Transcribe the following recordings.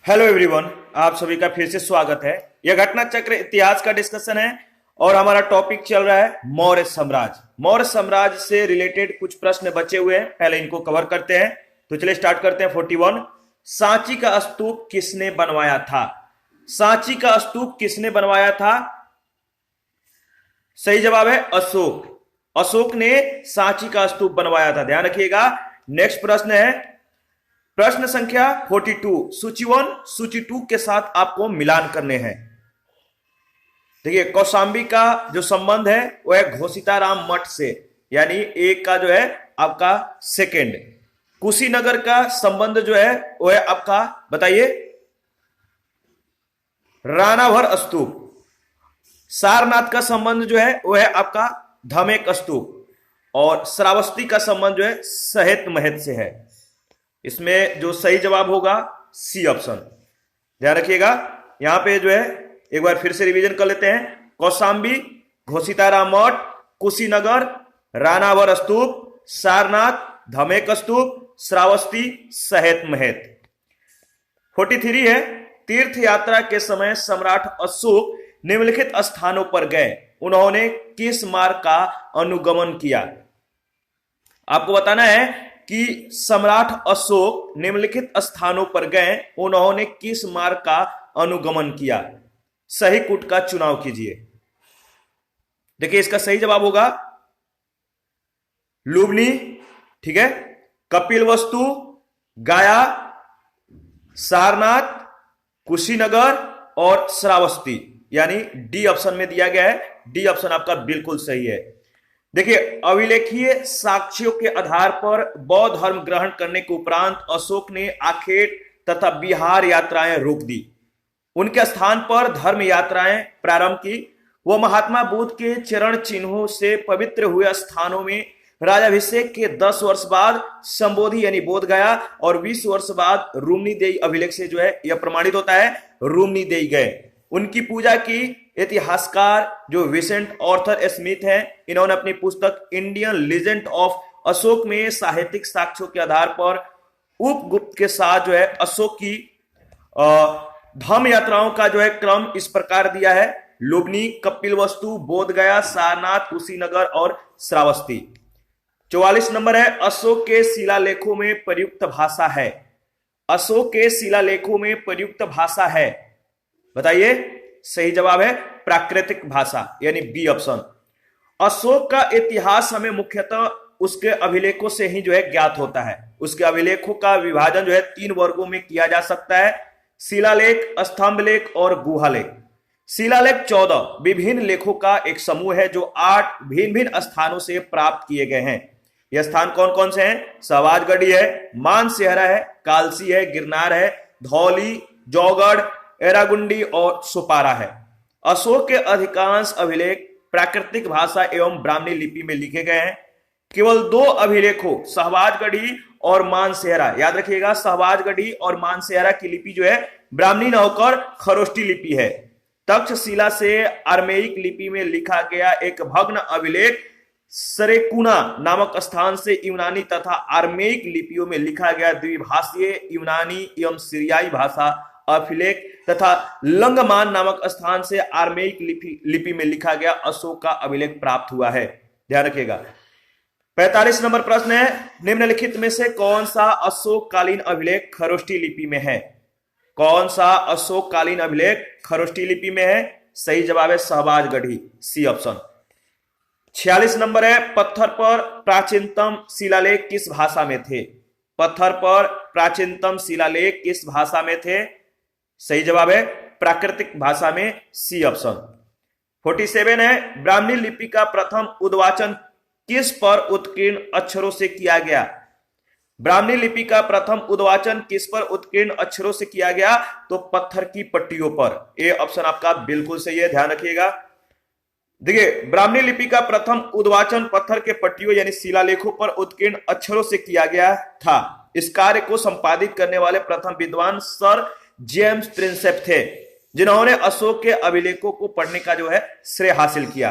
Hello everyone, आप सभी का फिर से स्वागत है। यह घटना चक्र इतिहास का डिस्कशन है और हमारा टॉपिक चल रहा है मौर्य साम्राज्य। मौर्य साम्राज्य से रिलेटेड कुछ प्रश्न बचे हुए हैं, पहले इनको कवर करते हैं। तो चलिए स्टार्ट करते हैं। 41, सांची का स्तूप किसने बनवाया था? सांची का स्तूप किसने बनवाया था? सही जवाब है अशोक। अशोक ने सांची का स्तूप बनवाया था, ध्यान रखिएगा। नेक्स्ट प्रश्न है प्रश्न संख्या 42, सूची 1 सूची 2 के साथ आपको मिलान करने हैं। देखिए, कौशांबी का जो संबंध है वह है घोषिताराम मठ से, यानी एक का जो है आपका सेकेंड। कुशीनगर का संबंध जो है वह है आपका, बताइए, रानाभर स्तूप। सारनाथ का संबंध जो है वह है आपका धमेक स्तूप। और श्रावस्ती का संबंध जो है सहेत महत से है। इसमें जो सही जवाब होगा सी ऑप्शन, ध्यान रखिएगा। यहां पे जो है एक बार फिर से रिवीजन कर लेते हैं। कौशांबी, घोषिताराम मठ, कुशीनगर, रानावर स्तूप, सारनाथ, धमेक स्तूप, श्रावस्ती, सहेत महत। 43 है तीर्थ यात्रा के समय सम्राट अशोक निम्नलिखित स्थानों पर गए, उन्होंने किस मार्ग का अनुगमन किया? आपको बताना है कि सम्राट अशोक निम्नलिखित स्थानों पर गए, उन्होंने किस मार्ग का अनुगमन किया? सही कूट का चुनाव कीजिए। देखिए, इसका सही जवाब होगा लुम्बिनी, ठीक है, कपिलवस्तु, गया, सारनाथ, कुशीनगर और श्रावस्ती, यानी डी ऑप्शन में दिया गया है। डी ऑप्शन आपका बिल्कुल सही है। देखिए, अभिलेखीय साक्ष्यों के आधार पर बौद्ध धर्म ग्रहण करने के उपरांत अशोक ने आखेट तथा बिहार यात्राएं रोक दी, उनके स्थान पर धर्म यात्राएं प्रारंभ की। वह महात्मा बुद्ध के चरण चिन्हों से पवित्र हुए स्थानों में राजाभिषेक के 10 वर्ष बाद संबोधि यानी बोध गया और 20 वर्ष बाद रूमनी देई अभिलेख से जो है यह प्रमाणित होता है, रूमनी देई गए। उनकी पूजा की। इतिहासकार जो विसेंट ऑर्थर स्मिथ हैं, इन्होंने अपनी पुस्तक इंडियन लीजेंड ऑफ अशोक में साहित्यिक साक्ष्यों के आधार पर उपगुप्त के साथ जो है अशोक की धर्म यात्राओं का जो है क्रम इस प्रकार दिया है: लुम्बिनी, कपिलवस्तु, बोधगया, सारनाथ, कुशीनगर और श्रावस्ती। 44 नंबर है अशोक के शिलालेखों में प्रयुक्त भाषा है। अशोक के शिलालेखों में प्रयुक्त भाषा है, बताइए। सही जवाब है प्राकृतिक भाषा, यानी बी ऑप्शन। अशोक का इतिहास हमें मुख्यतः उसके अभिलेखों से ही जो है ज्ञात होता है। उसके अभिलेखों का विभाजन जो है 3 वर्गों में किया जा सकता है: शिलालेख, स्तंभलेख और गुहालेख। शिलालेख 14 विभिन्न लेखों का एक समूह है जो 8 भिन्न भिन्न स्थानों से प्राप्त किए गए हैं। यह स्थान कौन कौन से हैं? सहवाजगढ़ी है, मानसेहरा है, कालसी है, गिरनार है, धौली, जौगढ़, एरागुंडी और सुपारा है। अशोक के अधिकांश अभिलेख प्राकृतिक भाषा एवं ब्राह्मणी लिपि में लिखे गए हैं। केवल 2 अभिलेखों सहवाजगढ़ी और मानसेहरा, याद रखिएगा, सहवाजगढ़ी और मानसेहरा की लिपि जो है ब्राह्मणी न होकर खरोष्टी लिपि है। तक्षशिला से आर्मेयिक लिपि में लिखा गया एक भग्न अभिलेख सरेकुना नामक स्थान से यूनानी तथा आर्मेयिक लिपियों में लिखा गया द्विभाषीय यूनानी एवं सीरियाई भाषा अभिलेख तथा लंगमान नामक स्थान से आर्मेयिक लिपि में लिखा गया अशोक का अभिलेख प्राप्त हुआ है, ध्यान रखिएगा। 45 नंबर प्रश्न है निम्नलिखित में से कौन सा अशोक कालीन अभिलेख खरोष्टी लिपि में है? कौन सा अशोक कालीन अभिलेख खरोष्टी लिपि में है? सही जवाब है सहवाजगढ़ी, सी ऑप्शन। 46 नंबर है पत्थर पर प्राचीनतम शिलालेख किस भाषा में थे? पत्थर पर प्राचीनतम शिलालेख किस भाषा में थे? सही जवाब है प्राकृतिक भाषा में, सी ऑप्शन। 47 है ब्राह्मणी लिपि का प्रथम उद्वाचन किस पर उत्कीर्ण अक्षरों से किया गया? ब्राह्मणी लिपि का प्रथम उद्वाचन किस पर उत्कीर्ण अक्षरों से किया गया? तो पत्थर की पट्टियों पर। ए ऑप्शन आपका बिल्कुल सही है, ध्यान रखिएगा। देखिए, ब्राह्मणी लिपि का प्रथम उद्वाचन पत्थर के पट्टियों यानी शिलालेखों पर उत्कीर्ण अक्षरों से किया गया था। इस कार्य को संपादित करने वाले प्रथम विद्वान सर जेम्स प्रिंसेप थे, जिन्होंने अशोक के अभिलेखों को पढ़ने का जो है श्रेय हासिल किया।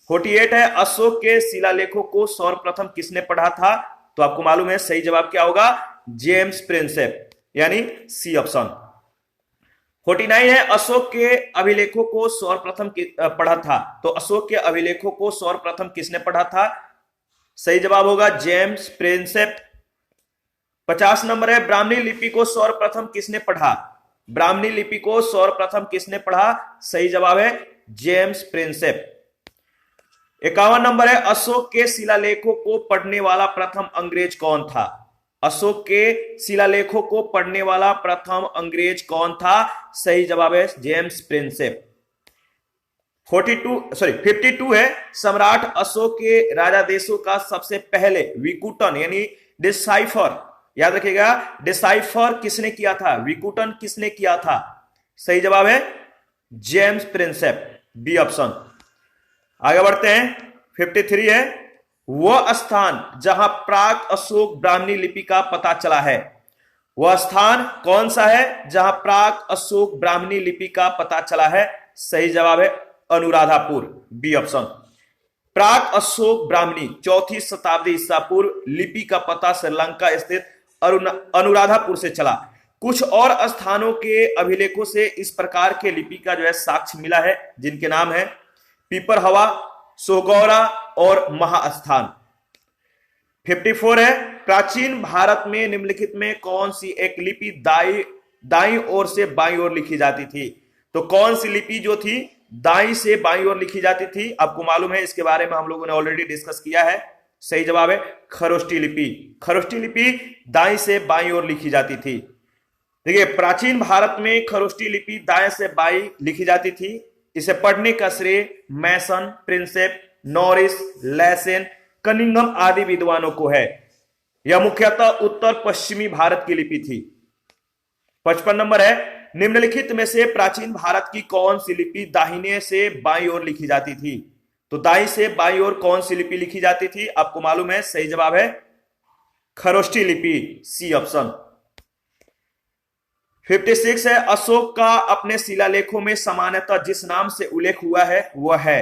48 है अशोक के शिलालेखों को सर्वप्रथम किसने पढ़ा था? तो आपको मालूम है सही जवाब क्या होगा, जेम्स प्रिंसेप, यानी सी ऑप्शन। 49 है, अशोक के अभिलेखों को सर्वप्रथम पढ़ा था। तो अशोक के अभिलेखों को सर्वप्रथम किसने पढ़ा था? सही जवाब होगा जेम्स प्रिंसेप। 50 नंबर है, ब्राह्मणी लिपि को सर्वप्रथम किसने पढ़ा? ब्राह्मणी लिपि को सर्वप्रथम किसने पढ़ा? सही जवाब है जेम्स प्रिंसेप। 51 नंबर है, अशोक के शिलालेखों को पढ़ने वाला प्रथम अंग्रेज कौन था? अशोक के शिलालेखों को पढ़ने वाला प्रथम अंग्रेज कौन था? सही जवाब है जेम्स प्रिंसेप। 52 है, सम्राट अशोक के राजादेशों का सबसे पहले विकुटन यानी डिसाइफर, याद रखिएगा, डिसाइफर किसने किया था? विकुटन किसने किया था? सही जवाब है जेम्स प्रिंसेप, बी ऑप्शन। आगे बढ़ते हैं। 53 है, वह स्थान जहां प्राग अशोक ब्राह्मणी लिपि का पता चला है, वह स्थान कौन सा है जहां प्राग अशोक ब्राह्मणी लिपि का पता चला है? सही जवाब है अनुराधापुर, बी ऑप्शन। प्राग अशोक ब्राह्मणी 4वीं शताब्दी ईसा पूर्व लिपि का पता श्रीलंका स्थित अनुराधापुर से चला। कुछ और स्थानों के अभिलेखों से इस प्रकार के लिपि का जो है साक्ष्य मिला है, जिनके नाम है पीपर हवा, सोगौरा और महास्थान। 54 है, प्राचीन भारत में निम्नलिखित में कौन सी एक लिपि दाई ओर से बाई ओर लिखी जाती थी? तो कौन सी लिपि जो थी दाई से बाई ओर लिखी जाती थी? आपको मालूम है, इसके बारे में हम लोगों ने ऑलरेडी डिस्कस किया है। सही जवाब है खरोष्टी लिपि। खरोष्टी लिपि दाई से बाई ओर लिखी जाती थी। देखिए, प्राचीन भारत में खरोष्टी लिपि दाएं से बाई लिखी जाती थी। इसे पढ़ने का श्रेय मैसन, प्रिंसेप, नॉरिस, लेसेन, कनिंघम आदि विद्वानों को है। यह मुख्यतः उत्तर पश्चिमी भारत की लिपि थी। 55 नंबर है, निम्नलिखित में से प्राचीन भारत की कौन सी लिपि दाहिने से बाई ओर लिखी जाती थी? तो दाई से बाई ओर कौन सी लिपि लिखी जाती थी? आपको मालूम है, सही जवाब है खरोष्टी लिपि, सी ऑप्शन। 56 है, अशोक का अपने शिलालेखों में सामान्यतः जिस नाम से उल्लेख हुआ है वह है।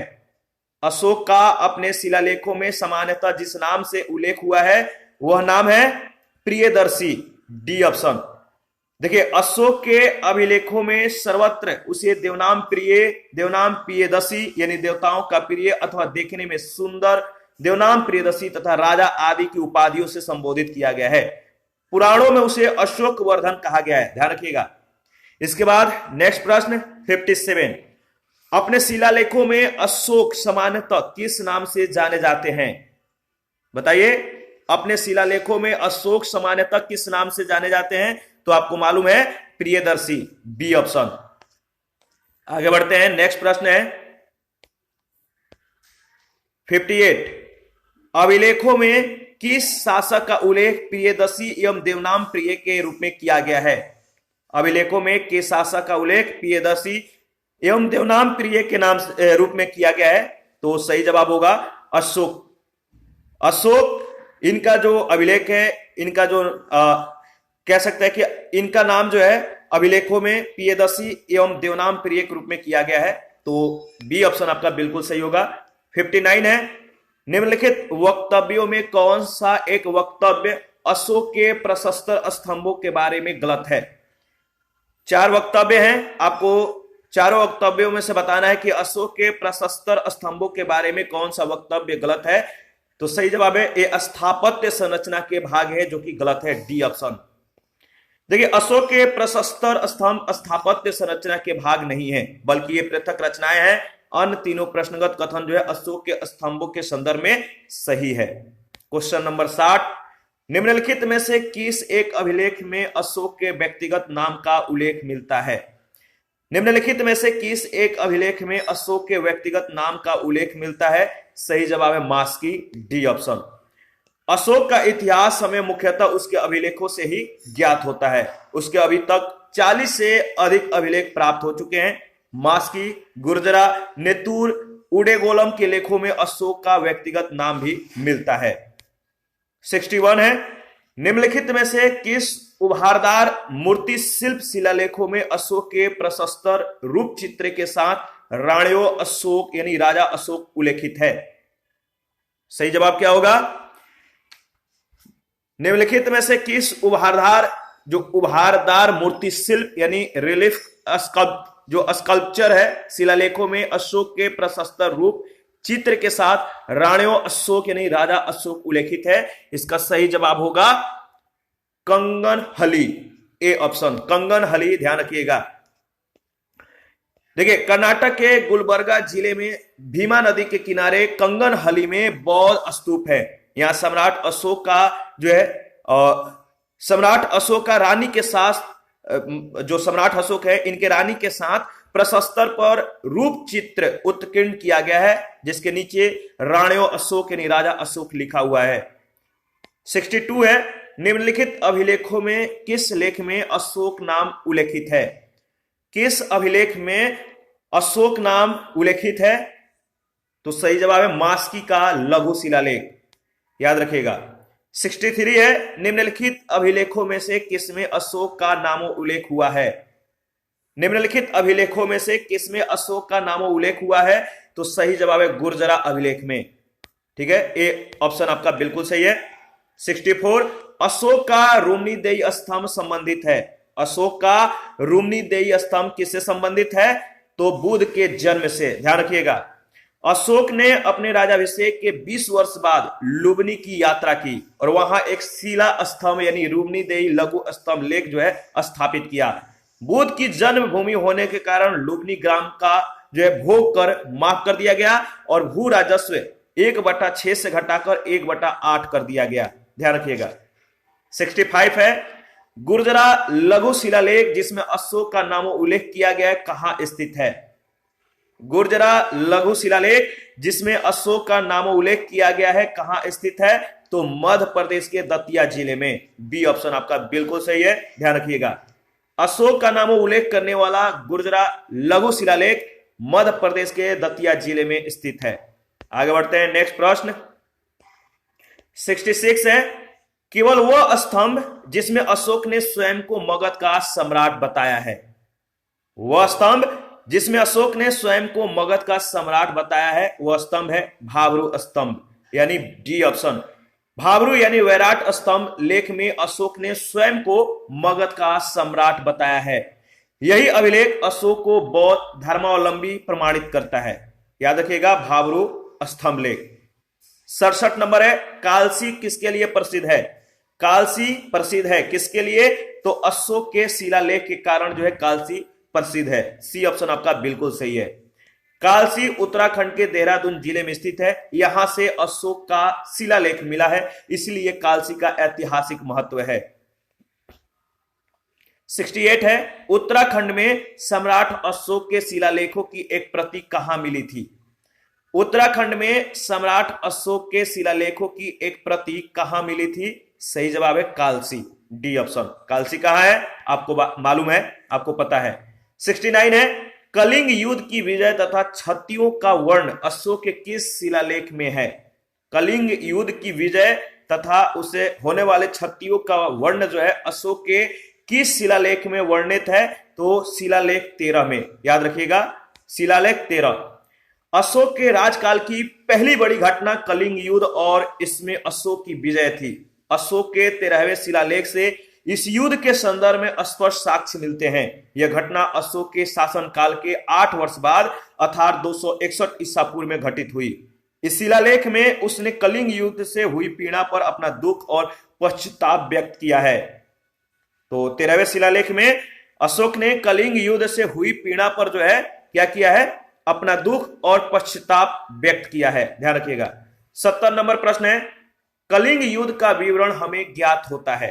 अशोक का अपने शिलालेखों में सामान्यतः जिस नाम से उल्लेख हुआ है वह नाम है प्रियदर्शी, डी ऑप्शन। देखिए, अशोक के अभिलेखों में सर्वत्र उसे देवनाम प्रियदर्शी यानी देवताओं का प्रिय अथवा देखने में सुंदर देवनाम प्रियदर्शी तथा राजा आदि की उपाधियों से संबोधित किया गया है। पुराणों में उसे अशोक वर्धन कहा गया है, ध्यान रखिएगा। इसके बाद नेक्स्ट प्रश्न 57, अपने शिलालेखों में अशोक सामान्यतः किस नाम से जाने जाते हैं? बताइए, अपने शिलालेखों में अशोक सामान्यतः किस नाम से जाने जाते हैं? तो आपको मालूम है प्रियदर्शी, बी ऑप्शन। आगे बढ़ते हैं, नेक्स्ट प्रश्न है 58, अभिलेखों में किस शासक का उल्लेख प्रियदर्शी एवं देवनाम प्रिय के रूप में किया गया है? अभिलेखों में किस शासक का उल्लेख प्रियदर्शी एवं देवनाम प्रिय के नाम रूप में किया गया है? तो सही जवाब होगा अशोक। अशोक इनका जो अभिलेख है, इनका जो कह सकते हैं कि इनका नाम जो है अभिलेखों में प्रियदर्शी एवं देवनाम प्रिय के रूप में किया गया है। तो बी ऑप्शन आपका बिल्कुल सही होगा। 59 है, निम्नलिखित वक्तव्यों में कौन सा एक वक्तव्य अशोक के प्रशस्तर स्तंभों के बारे में गलत है? 4 वक्तव्य हैं, आपको चारों वक्तव्यों में से बताना है कि अशोक के प्रशस्तर स्तंभों के बारे में कौन सा वक्तव्य गलत है। तो सही जवाब है ये स्थापत्य संरचना के भाग है, जो कि गलत है, डी ऑप्शन। देखिए, अशोक के प्रशस्तर स्तंभ स्थापत्य संरचना के भाग नहीं है, बल्कि ये पृथक रचनाएं हैं। अन्य तीनों प्रश्नगत कथन जो है अशोक के स्तंभों के संदर्भ में सही है। क्वेश्चन नंबर 60, निम्नलिखित में से किस एक अभिलेख में अशोक के व्यक्तिगत नाम का उल्लेख मिलता है? निम्नलिखित में से किस एक अभिलेख में अशोक के व्यक्तिगत नाम का उल्लेख मिलता है? सही जवाब है मास्की, डी ऑप्शन। अशोक का इतिहास हमें मुख्यतः उसके अभिलेखों से ही ज्ञात होता है। उसके अभी तक 40 से अधिक अभिलेख प्राप्त हो चुके हैं। मास्की, गुर्जरा, नेतूर, उडेगोलम के लेखों में अशोक का व्यक्तिगत नाम भी मिलता है। 61 है, निम्नलिखित में से किस उभारदार मूर्ति शिल्प शिलालेखों में अशोक के प्रशस्तर रूप चित्र के साथ राणियो अशोक यानी राजा अशोक उल्लेखित है? सही जवाब क्या होगा? निम्नलिखित में से किस उभारदार जो उभारदार मूर्ति शिल्प यानी रिलीफ जो स्कल्पचर है शिलालेखों में अशोक के प्रशस्त रूप चित्र के साथ राणियों अशोक यानी राजा अशोक उल्लेखित है। इसका सही जवाब होगा कंगनहली, ए ऑप्शन कंगनहली, ध्यान रखिएगा। देखिए कर्नाटक के गुलबर्गा जिले में भीमा नदी के किनारे कंगनहली में बौद्ध स्तूप है। यहां सम्राट अशोक का जो है सम्राट अशोक का रानी के साथ जो सम्राट अशोक है इनके रानी के साथ प्रशस्तर पर रूप चित्र उत्कीर्ण किया गया है जिसके नीचे राणियों अशोक यानी राजा अशोक लिखा हुआ है। 62 है, निम्नलिखित अभिलेखों में किस लेख में अशोक नाम उल्लेखित है? किस अभिलेख में अशोक नाम उल्लेखित है? तो सही जवाब है मास्की का लघु शिलालेख, याद रखिएगा। 63 है, निम्नलिखित अभिलेखों में से किसमें अशोक का नामो उल्लेख हुआ है? निम्नलिखित अभिलेखों में से किसमें अशोक का नामो उल्लेख हुआ है? तो सही जवाब है गुर्जरा अभिलेख में, ठीक है, ए ऑप्शन आपका बिल्कुल सही है। 64, अशोक का रुमनीदेई स्तंभ संबंधित है। अशोक का रुमनीदेई स्तंभ किससे संबंधित है? तो बुध के जन्म से, ध्यान रखिएगा। अशोक ने अपने राजाभिषेक के 20 वर्ष बाद लुबनी की यात्रा की और वहां एक शिला स्तंभ यानी रुमनीदेई लघु स्तंभ लेख जो है स्थापित किया। बुध की जन्मभूमि होने के कारण लुबनी ग्राम का जो है भोग कर माफ कर दिया गया और भू राजस्व 1/6 से घटाकर 1/8 कर दिया गया, ध्यान रखिएगा। 65 है, गुर्जरा लघु शिलालेख जिसमें अशोक का नामो उल्लेख किया गया है कहां स्थित है? गुर्जरा लघु शिलालेख जिसमें अशोक का नामो उल्लेख किया गया है कहां स्थित है? तो मध्य प्रदेश के दतिया जिले में, बी ऑप्शन आपका बिल्कुल सही है, ध्यान रखिएगा। अशोक का नामो उल्लेख करने वाला गुर्जरा लघु शिलालेख मध्य प्रदेश के दतिया जिले में स्थित है। आगे बढ़ते हैं, नेक्स्ट प्रश्न 66 है, केवल वह स्तंभ जिसमें अशोक ने स्वयं को मगध का सम्राट बताया है। वह स्तंभ जिसमें अशोक ने स्वयं को मगध का सम्राट बताया है वह स्तंभ है भाब्रू स्तंभ, यानी डी ऑप्शन। भाब्रू यानी वैराट स्तंभ लेख में अशोक ने स्वयं को मगध का सम्राट बताया है। यही अभिलेख अशोक को बौद्ध धर्मावलंबी प्रमाणित करता है, याद रखिएगा भाब्रू स्तंभ लेख। 67 नंबर है, कालसी किसके लिए प्रसिद्ध है? कालसी प्रसिद्ध है किसके लिए? तो अशोक के शिलालेख के कारण जो है कालसी प्रसिद्ध है, सी ऑप्शन आपका बिल्कुल सही है। कालसी उत्तराखंड के देहरादून जिले में स्थित है, यहां से अशोक का शिलालेख मिला है, इसलिए कालसी का ऐतिहासिक महत्व है। 68 है, उत्तराखंड में सम्राट अशोक के शिलालेखों की एक प्रति कहां मिली थी? उत्तराखंड में सम्राट अशोक के शिलालेखों की एक प्रति कहां मिली थी? सही जवाब है कालसी, डी ऑप्शन। कालसी कहां है आपको मालूम है, आपको पता है। 69 है, कलिंग युद्ध की विजय तथा क्षत्रियों का वर्ण अशोक के किस शिलालेख में है? कलिंग युद्ध की विजय तथा उसे होने वाले क्षत्रियों का वर्ण जो है अशोक के किस शिलालेख में वर्णित है? तो शिलालेख 13 में, याद रखिएगा शिलालेख 13। अशोक के राजकाल की पहली बड़ी घटना कलिंग युद्ध और इसमें अशोक की विजय थी। अशोक के 13वें शिलालेख से इस युद्ध के संदर्भ में स्पष्ट साक्ष्य मिलते हैं। यह घटना अशोक के शासनकाल के 8 वर्ष बाद अर्थात 261 ईसा पूर्व में घटित हुई। इस शिलालेख में उसने कलिंग युद्ध से हुई पीड़ा पर अपना दुख और पश्चाताप व्यक्त किया है। तो 13वें शिलालेख में अशोक ने कलिंग युद्ध से हुई पीड़ा पर जो है क्या किया है? अपना दुख और पश्चाताप व्यक्त किया है, ध्यान रखिएगा। 70 नंबर प्रश्न है, कलिंग युद्ध का विवरण हमें ज्ञात होता है।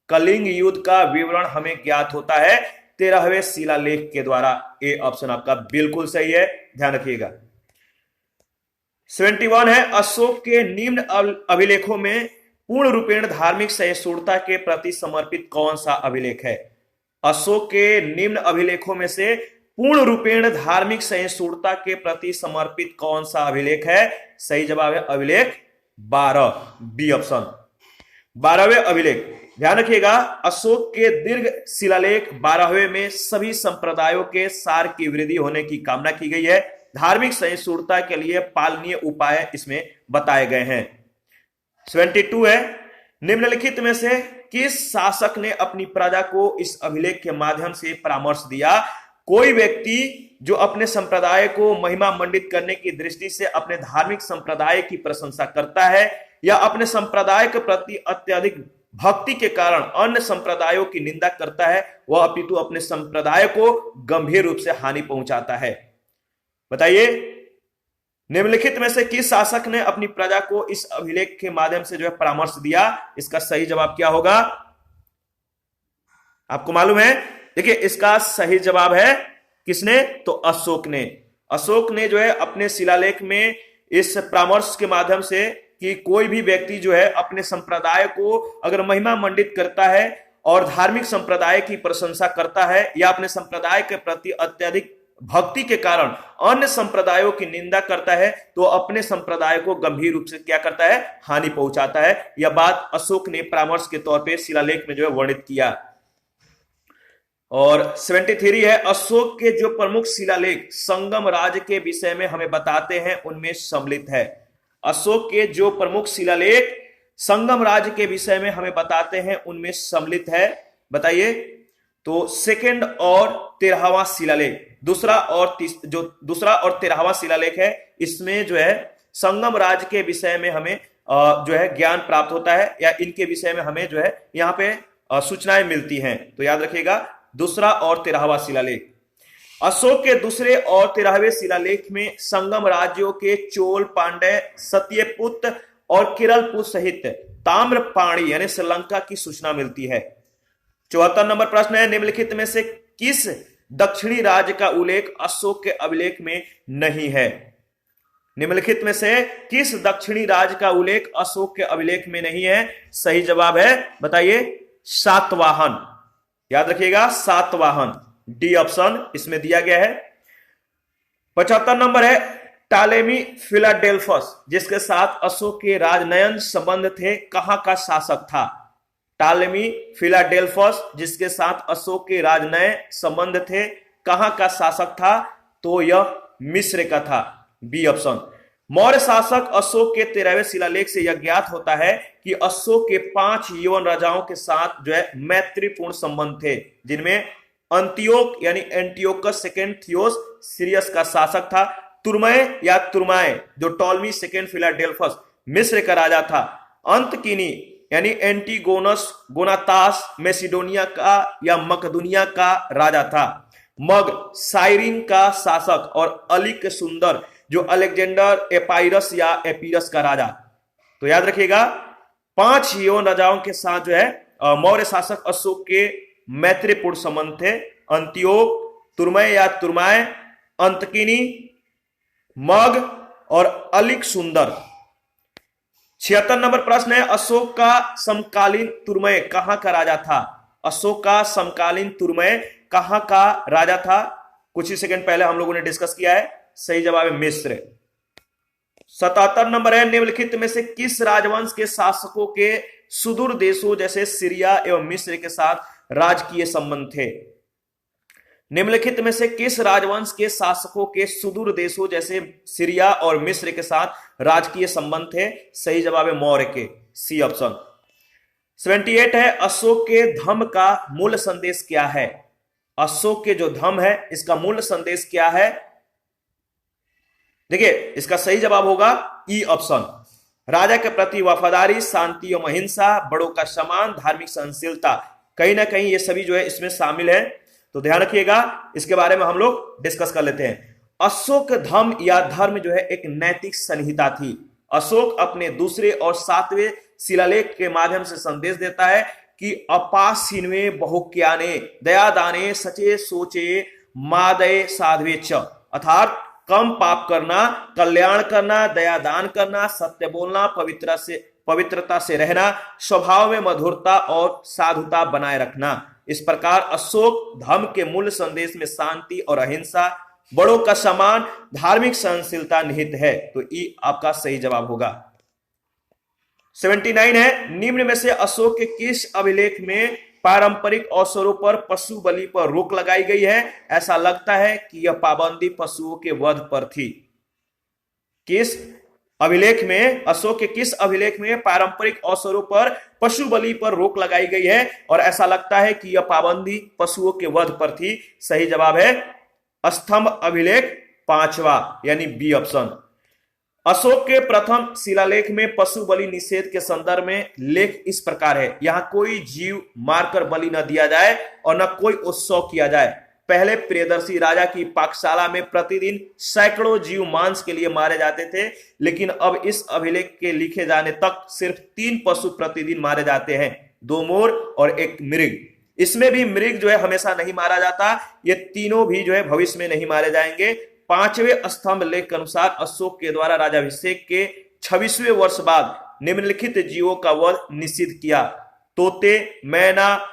कलिंग युद्ध का विवरण हमें ज्ञात होता है 13वें शिलालेख के द्वारा, ए ऑप्शन आपका बिल्कुल सही है, ध्यान रखिएगा। 71 है, अशोक के निम्न अभिलेखों में पूर्ण रूपेण धार्मिक सहिष्णुता के प्रति समर्पित कौन सा अभिलेख है? अशोक के निम्न अभिलेखों में से पूर्ण रूपेण धार्मिक सहिष्णुता के प्रति समर्पित कौन सा अभिलेख है? सही जवाब है अभिलेख 12, बी ऑप्शन। 12वें अभिलेख, ध्यान रखिएगा अशोक के दीर्घ शिलालेख 12वें में सभी संप्रदायों के सार की वृद्धि होने की कामना की गई है। धार्मिक सहिष्णुता के लिए पालनीय उपाय इसमें बताए गए हैं। 72 है, निम्नलिखित में से किस शासक ने अपनी प्रजा को इस अभिलेख के माध्यम से परामर्श दिया? कोई व्यक्ति जो अपने संप्रदाय को महिमा मंडित करने की दृष्टि से अपने धार्मिक संप्रदाय की प्रशंसा करता है या अपने संप्रदाय के प्रति अत्यधिक भक्ति के कारण अन्य संप्रदायों की निंदा करता है, वह अपितु अपने संप्रदाय को गंभीर रूप से हानि पहुंचाता है। बताइए, निम्नलिखित में से किस शासक ने अपनी प्रजा को इस अभिलेख के माध्यम से जो है परामर्श दिया? इसका सही जवाब क्या होगा? आपको मालूम है? देखिए, इसका सही जवाब है किसने? तो अशोक ने। अशोक ने जो है अपने शिलालेख में इस परामर्श के माध्यम से कि कोई भी व्यक्ति जो है अपने संप्रदाय को अगर महिमा मंडित करता है और धार्मिक संप्रदाय की प्रशंसा करता है या अपने संप्रदाय के प्रति अत्यधिक भक्ति के कारण अन्य संप्रदायों की निंदा करता है, तो अपने संप्रदाय को गंभीर रूप से क्या करता है? हानि पहुंचाता है। यह बात अशोक ने परामर्श के तौर पे शिलालेख में जो है वर्णित किया। और 73 है, अशोक के जो प्रमुख शिलालेख संगम राज के विषय में हमें बताते हैं उनमें सम्मिलित है। अशोक के जो प्रमुख शिलालेख संगम राज के विषय में हमें बताते हैं उनमें सम्मिलित है। बताइए, तो सेकंड और 13वां शिलालेख, दूसरा और 13वां शिलालेख है, इसमें जो है संगम राज के विषय में हमें जो है ज्ञान प्राप्त होता है या इनके विषय में हमें जो है यहाँ पे सूचनाएं मिलती हैं। तो याद रखिएगा, दूसरा और 13वां शिलालेख। अशोक के दूसरे और 13वें शिलालेख में संगम राज्यों के चोल, पांड्य, सत्यपुत और केरलपुत सहित ताम्रपाणी यानी श्रीलंका की सूचना मिलती है। 74 नंबर प्रश्न है, निम्नलिखित में से किस दक्षिणी राज्य का उल्लेख अशोक के अभिलेख में नहीं है? निम्नलिखित में से किस दक्षिणी राज्य का उल्लेख अशोक के अभिलेख में नहीं है? सही जवाब है, बताइए, सातवाहन। याद रखिएगा, सातवाहन, डी ऑप्शन इसमें दिया गया है। 75 नंबर है, टालेमी फिलाडेल्फस जिसके साथ अशोक के राजनयन संबंध थे, कहां का शासक था? टालेमी फिलाडेल्फस जिसके साथ अशोक के राजनय संबंध थे, कहां का शासक था? तो यह मिस्र का था, बी ऑप्शन। मौर्य शासक अशोक के 13वें शिलालेख से यह ज्ञात होता है कि अशोक के 5 यवन राजाओं के साथ जो है मैत्रीपूर्ण संबंध थे, जिनमें अंतियोक यानी एंटियोकस सेकेंड थियोस सीरियस का शासक था। तुर्मय या तुर्माय जो टॉलमी सेकेंड फिलाडेल्फस मिस्र का राजा था। अंतकिनी यानी एंटीगोनस गोनातास मैसिडोनिया का या मकदुनिया का राजा था। मग साइरिन का शासक और अलिक सुंदर जो अलेक्जेंडर एपाइरस या एपीरस का राजा। तो याद रखिएगा, 5 यवन राजाओं के साथ जो है मौर्य शासक अशोक के मैत्रीपूर्ण संबंध थे। अंत्योक, तुर्मय या तुर्माय, अंतकिनी, मग और अलिक सुंदर। 76 नंबर प्रश्न है, अशोक का समकालीन तुर्मय कहां का राजा था? अशोक का समकालीन तुर्मय कहां का राजा था? कुछ ही सेकंड पहले हम लोगों ने डिस्कस किया है। सही जवाब है मिस्र। 77 नंबर है, निम्नलिखित में से किस राजवंश के शासकों के सुदूर देशों जैसे सीरिया एवं मिस्र के साथ राजकीय संबंध थे? निम्नलिखित में से किस राजवंश के शासकों के सुदूर देशों जैसे सीरिया और मिस्र के साथ राजकीय संबंध थे? सही जवाब है मौर्य के, सी ऑप्शन। 78 है, अशोक के धम्म का मूल संदेश क्या है? अशोक के जो धम्म है इसका मूल संदेश क्या है? देखिए, इसका सही जवाब होगा ई ऑप्शन। राजा के प्रति वफादारी, शांति एवं अहिंसा, बड़ों का सम्मान, धार्मिक सहनशीलता, कहीं ना कहीं ये सभी जो है इसमें शामिल है। तो ध्यान रखिएगा, इसके बारे में हम लोग डिस्कस कर लेते हैं। अशोक धम्म या धर्म जो है एक नैतिक संहिता थी। अशोक अपने दूसरे और 7वें शिलालेख के माध्यम से संदेश देता है कि अपासीनवे बहुक्याने दयादाने सचे सोचे मादय साधवे च, अर्थात कम पाप करना, कल्याण करना, दयादान करना, सत्य बोलना, पवित्रता से रहना, स्वभाव में मधुरता और साधुता बनाए रखना। इस प्रकार अशोक धर्म के मूल संदेश में शांति और अहिंसा, बड़ों का सम्मान, धार्मिक सहनशीलता निहित है। तो ई आपका सही जवाब होगा। 79 है, निम्न में से अशोक के किस अभिलेख में पारंपरिक अवसरों पर पशु बलि पर रोक लगाई गई है? ऐसा लगता है कि यह पाबंदी पशुओं के वध पर थी। किस अभिलेख में, अशोक के किस अभिलेख में पारंपरिक अवसरों पर पशु बलि पर रोक लगाई गई है? और ऐसा लगता है कि यह पाबंदी पशुओं के वध पर थी। सही जवाब है स्तंभ अभिलेख 5वां, यानी बी ऑप्शन। अशोक के प्रथम शिलालेख में पशु बलि निषेध के संदर्भ में लेख इस प्रकार है, यहां कोई जीव मारकर बलि न दिया जाए और न कोई उत्सव किया जाए। पहले प्रियदर्शी राजा की पाकशाला में प्रतिदिन सैकड़ों जीव मांस के लिए मारे जाते थे, लेकिन अब इस अभिलेख के लिखे जाने तक सिर्फ 3 पशु प्रतिदिन मारे जाते हैं, 2 मोर और 1 मृग। इसमें भी मृग जो है हमेशा नहीं मारा जाता, ये तीनों भी जो है भविष्य में नहीं मारे जाएंगे। 5वें स्तंभ लेख के अनुसार अशोक के द्वारा राजाभिषेक के 26वें वर्ष बाद निम्नलिखित जीवों का वध निषिद्ध किया: तोते, मैना,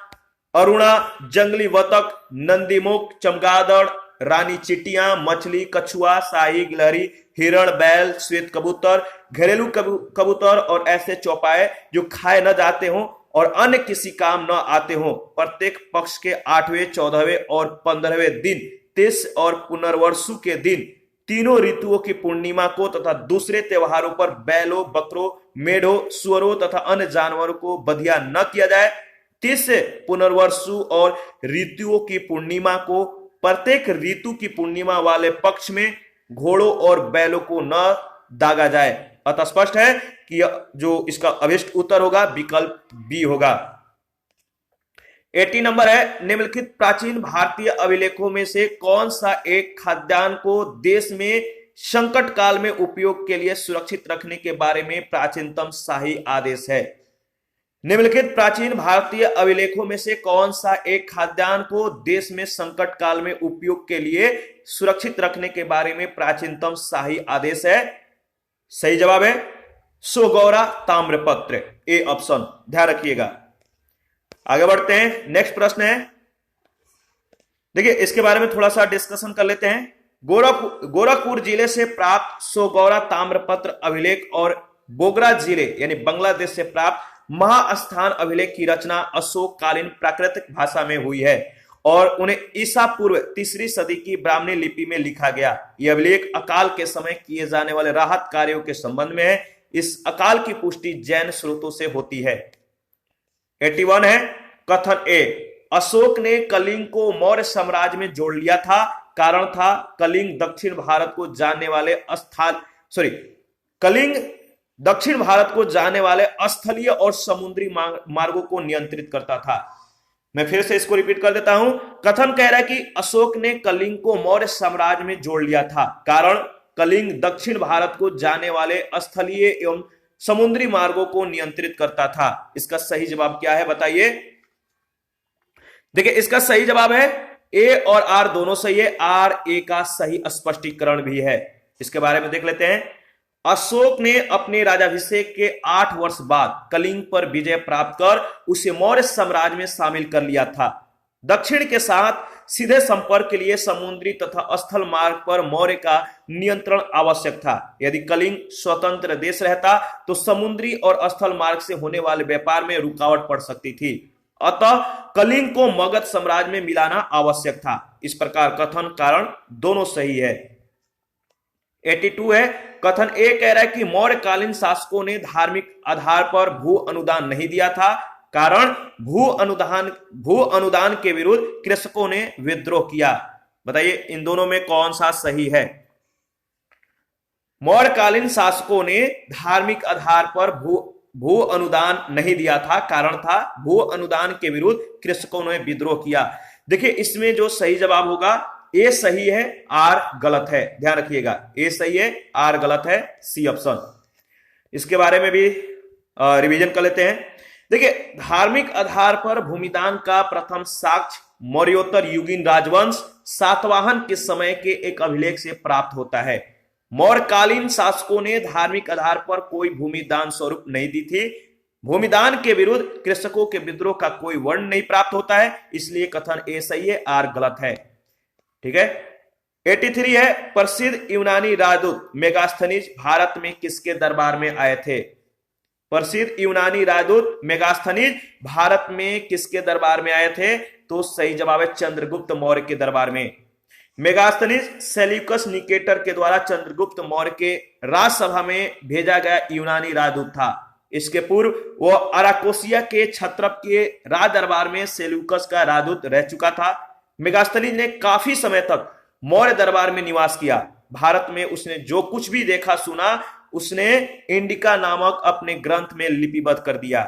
अरुणा, जंगली बतख, नंदीमुख, चमगादड़, रानी चिटियां, मछली, कछुआ, शाही गिलहरी, हिरण, बैल, श्वेत कबूतर, घरेलू कबूतर और ऐसे चौपाए जो खाए न जाते हों और अन्य किसी काम न आते हों। प्रत्येक पक्ष के 8वें, 14वें और 15वें दिन, 23 और पुनर्वसु के दिन, तीनों ऋतुओं की पूर्णिमा को तथा दूसरे त्योहारों पर बैलों, बकरों, मेढ़ों, सुअरों तथा अन्य जानवरों को बधिया न किया जाए। 30 पुनर्वसु और ऋतुओं की पूर्णिमा को प्रत्येक ऋतु की पूर्णिमा वाले पक्ष में घोड़ों और बैलों को न दागा जाए। अतः स्पष्ट है कि जो इसका अभिष्ट उत्तर होगा विकल्प बी होगा। 80 नंबर है, निम्नलिखित प्राचीन भारतीय अभिलेखों में से कौन सा एक खाद्यान्न को देश में संकट काल में उपयोग के लिए सुरक्षित रखने के बारे में प्राचीनतम शाही आदेश है? निम्नलिखित प्राचीन भारतीय अभिलेखों में से कौन सा एक खाद्यान्न को देश में संकट काल में उपयोग के लिए सुरक्षित रखने के बारे में प्राचीनतम शाही आदेश है? सही जवाब है सोगौरा ताम्रपत्र, ए ऑप्शन। ध्यान रखिएगा। आगे बढ़ते हैं, नेक्स्ट प्रश्न है, देखिए इसके बारे में थोड़ा सा डिस्कशन कर लेते हैं। गोरखपुर जिले से प्राप्त सोगौरा ताम्रपत्र अभिलेख और बोगरा जिले यानी बांग्लादेश से प्राप्त महास्थान अभिलेख की रचना अशोक कालीन प्राकृतिक भाषा में हुई है और उन्हें ईसा पूर्व 3री सदी की ब्राह्मणी लिपि में लिखा गया। यह अभिलेख अकाल के समय किए जाने वाले राहत कार्यों के संबंध में है। इस अकाल की पुष्टि जैन स्रोतों से होती है। 81 है, कथन ए, अशोक ने कलिंग को मौर्य साम्राज्य में जोड़ लिया था। कारण था कलिंग दक्षिण भारत को जाने वाले स्थलीय और समुद्री मार्गों को नियंत्रित करता था। मैं फिर से इसको रिपीट कर देता हूं। कथन कह रहा है कि अशोक ने कलिंग को मौर्य साम्राज्य में जोड़ लिया था। कारण कलिंग दक्षिण भारत को जाने वाले स्थलीय एवं समुद्री मार्गों को नियंत्रित करता था। इसका सही जवाब क्या है बताइए? देखिए इसका सही जवाब है ए और आर दोनों सही है। आर ए का सही स्पष्टीकरण भी है। इसके बारे में देख लेते हैं। अशोक ने अपने राजाभिषेक के 8 वर्ष बाद कलिंग पर विजय प्राप्त कर उसे मौर्य साम्राज्य में शामिल कर लिया था। दक्षिण के साथ सीधे संपर्क के लिए समुद्री तथा स्थल मार्ग पर मौर्य का नियंत्रण आवश्यक था। यदि कलिंग स्वतंत्र देश रहता तो समुद्री और स्थल मार्ग से होने वाले व्यापार में रुकावट पड़ सकती थी। अतः कलिंग को मगध साम्राज्य में मिलाना आवश्यक था। इस प्रकार कथन कारण दोनों सही है। 82 है, कथन ए कह रहा है कि मौर्यकालीन शासकों ने धार्मिक आधार पर भू अनुदान नहीं दिया था। कारण भू अनुदान के विरुद्ध कृषकों ने विद्रोह किया। बताइए इन दोनों में कौन सा सही है? मौर्यकालीन शासकों ने धार्मिक आधार पर भू अनुदान नहीं दिया था। कारण था भू अनुदान के विरुद्ध कृषकों ने विद्रोह किया। देखिए इसमें जो सही जवाब होगा ए सही है, आर गलत है। ध्यान रखिएगा, ए सही है, आर गलत है, सी ऑप्शन। इसके बारे में भी रिवीजन कर लेते हैं। देखिए धार्मिक आधार पर भूमिदान का प्रथम साक्ष्य मौर्योत्तर युगीन राजवंश सातवाहन के समय के एक अभिलेख से प्राप्त होता है। मौर्यकालीन शासकों ने धार्मिक आधार पर कोई भूमिदान स्वरूप नहीं दी थी। भूमिदान के विरुद्ध कृषकों के विद्रोह का कोई वर्ण नहीं प्राप्त होता है। इसलिए कथन ए सही है, आर गलत है। ठीक है। 83 है, प्रसिद्ध यूनानी राजदूत मेगास्थनीज भारत में किसके दरबार में आए थे? प्रसिद्ध यूनानी राजदूत मेगास्थनीज भारत में किसके दरबार में आए थे? तो सही जवाब है चंद्रगुप्त मौर्य के दरबार में। मेगास्थनीज सेल्यूकस निकेटर के द्वारा चंद्रगुप्त मौर्य के राजसभा में भेजा गया यूनानी राजदूत था। इसके पूर्व वह अराकोसिया के क्षत्रप के राज दरबार में सेल्यूकस का राजदूत रह चुका था। मेगास्थनीज ने काफी समय तक मौर्य दरबार में निवास किया। भारत में उसने जो कुछ भी देखा सुना उसने इंडिका नामक अपने ग्रंथ में लिपिबद्ध कर दिया।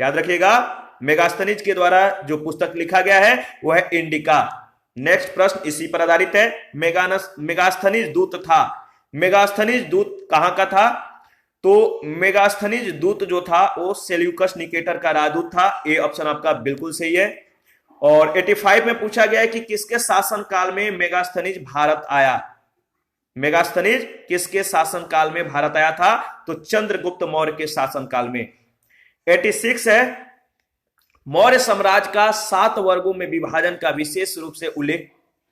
याद रखिएगा, मेगास्थनीज के द्वारा जो पुस्तक लिखा गया है वह है इंडिका। नेक्स्ट प्रश्न इसी पर आधारित है। मेगास्थनीज दूत था। मेगास्थनीज दूत कहां का था? तो मेगास्थनीज दूत जो था वो सेल्यूकस निकेटर का राजदूत था। ए ऑप्शन आपका बिल्कुल सही है। और 85 में पूछा गया है कि किसके शासन काल में मेगास्थनीज भारत आया? मेगास्थनीज किसके शासन काल में भारत आया था? तो चंद्रगुप्त मौर्य के शासन काल में। 86 है, मौर्य साम्राज्य का 7 वर्गों में विभाजन का विशेष रूप से उल्लेख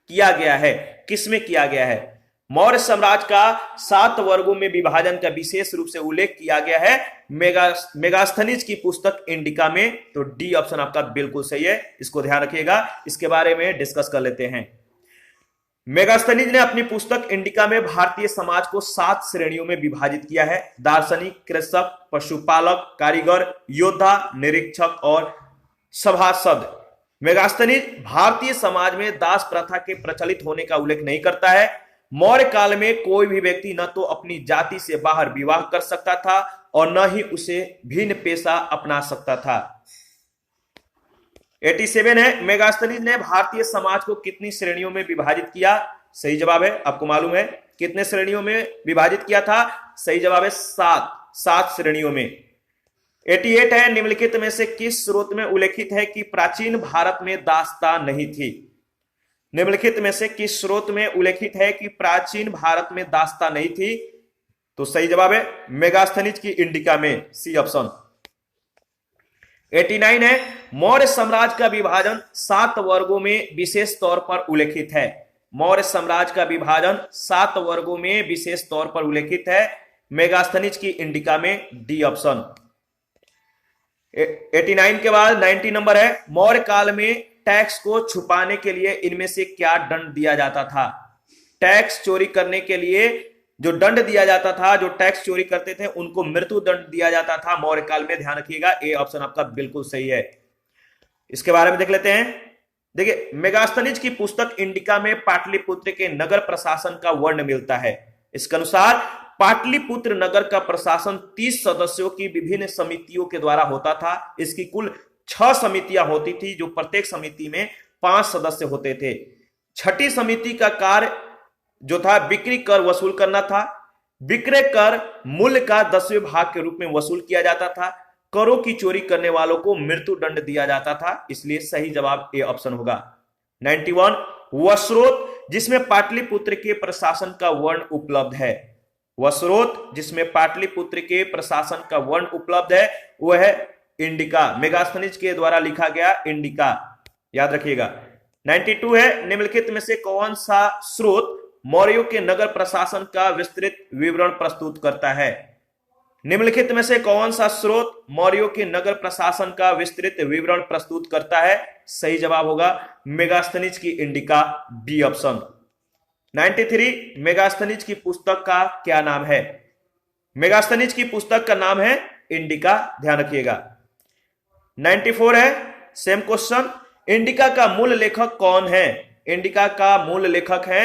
किया गया है। किसमें किया गया है? मौर्य साम्राज्य का 7 वर्गों में विभाजन का विशेष रूप से उल्लेख किया गया है मेगास्थनीज की पुस्तक इंडिका में। तो डी ऑप्शन आपका बिल्कुल सही है, इसको ध्यान रखिएगा। इसके बारे में डिस्कस कर लेते हैं। मेगास्थनीज ने अपनी पुस्तक इंडिका में भारतीय समाज को 7 श्रेणियों में विभाजित किया है। दार्शनिक, कृषक, पशुपालक, कारीगर, योद्धा, निरीक्षक और सभासद। मेगास्थनीज भारतीय समाज में दास प्रथा के प्रचलित होने का उल्लेख नहीं करता है। मौर्य काल में कोई भी व्यक्ति न तो अपनी जाति से बाहर विवाह कर सकता था और न ही उसे भिन्न पेशा अपना सकता था। 87 है, मेगास्थनीज ने भारतीय समाज को कितनी श्रेणियों में विभाजित किया? सही जवाब है, आपको मालूम है कितने श्रेणियों में विभाजित किया था? सही जवाब है 7 श्रेणियों में। 88 है, निम्नलिखित में से किस स्रोत में उल्लेखित है कि प्राचीन भारत में दासता नहीं थी? निम्नलिखित में से किस स्रोत में उल्लेखित है कि प्राचीन भारत में दासता नहीं थी? तो सही जवाब है मेगास्थनीज की इंडिका में, सी ऑप्शन। 89 है, मौर्य साम्राज्य का विभाजन 7 वर्गों में विशेष तौर पर उल्लेखित है। मौर्य साम्राज्य का विभाजन 7 वर्गों में विशेष तौर पर उल्लेखित है मेगास्थनीज की इंडिका में, डी ऑप्शन। 89 के बाद 90 नंबर है, मौर्य काल में टैक्स को छुपाने के लिए इनमें से क्या दंड दिया जाता था? टैक्स चोरी करने के लिए जो दंड दिया जाता था, जो टैक्स चोरी करते थे उनको मृत्यु दंड दिया जाता था मौर्य काल में। ध्यान रखिएगा, ए ऑप्शन आपका बिल्कुल सही है। इसके बारे में देख लेते हैं। देखिए, मेगास्थनीज की पुस्तक इंडिका में पाटलिपुत्र के नगर प्रशासन का वर्णन मिलता है। इसके अनुसार पाटलिपुत्र नगर का प्रशासन 30 सदस्यों की विभिन्न समितियों के द्वारा होता था। इसकी कुल 6 समितियां होती थी, जो प्रत्येक समिति में 5 सदस्य होते थे। छठी समिति का कार्य जो था बिक्री कर वसूल करना था। विक्रय कर मूल्य का 10वें भाग के रूप में वसूल किया जाता था। करों की चोरी करने वालों को मृत्यु दंड दिया जाता था। इसलिए सही जवाब ए ऑप्शन होगा। 91, वह स्रोत जिसमें पाटलिपुत्र के प्रशासन का वर्ण उपलब्ध है। वह स्रोत जिसमें पाटलिपुत्र के प्रशासन का वर्ण उपलब्ध है वह है इंडिका, मेगास्थनीज के द्वारा लिखा गया इंडिका। याद रखिएगा। 92 है, निम्नलिखित में से कौन सा स्रोत मौर्यों के नगर प्रशासन का विस्तृत विवरण प्रस्तुत करता है? निम्नलिखित में से कौन सा स्रोत मौर्यों के नगर प्रशासन का विस्तृत विवरण प्रस्तुत करता है? सही जवाब होगा मेगास्थनीज की इंडिका, बी ऑप्शन। 93, मेगास्थनीज की पुस्तक का क्या नाम है? मेगास्थनीज की पुस्तक का नाम है इंडिका। ध्यान रखिएगा। 94 है, सेम क्वेश्चन, इंडिका का मूल लेखक कौन है? इंडिका का मूल लेखक है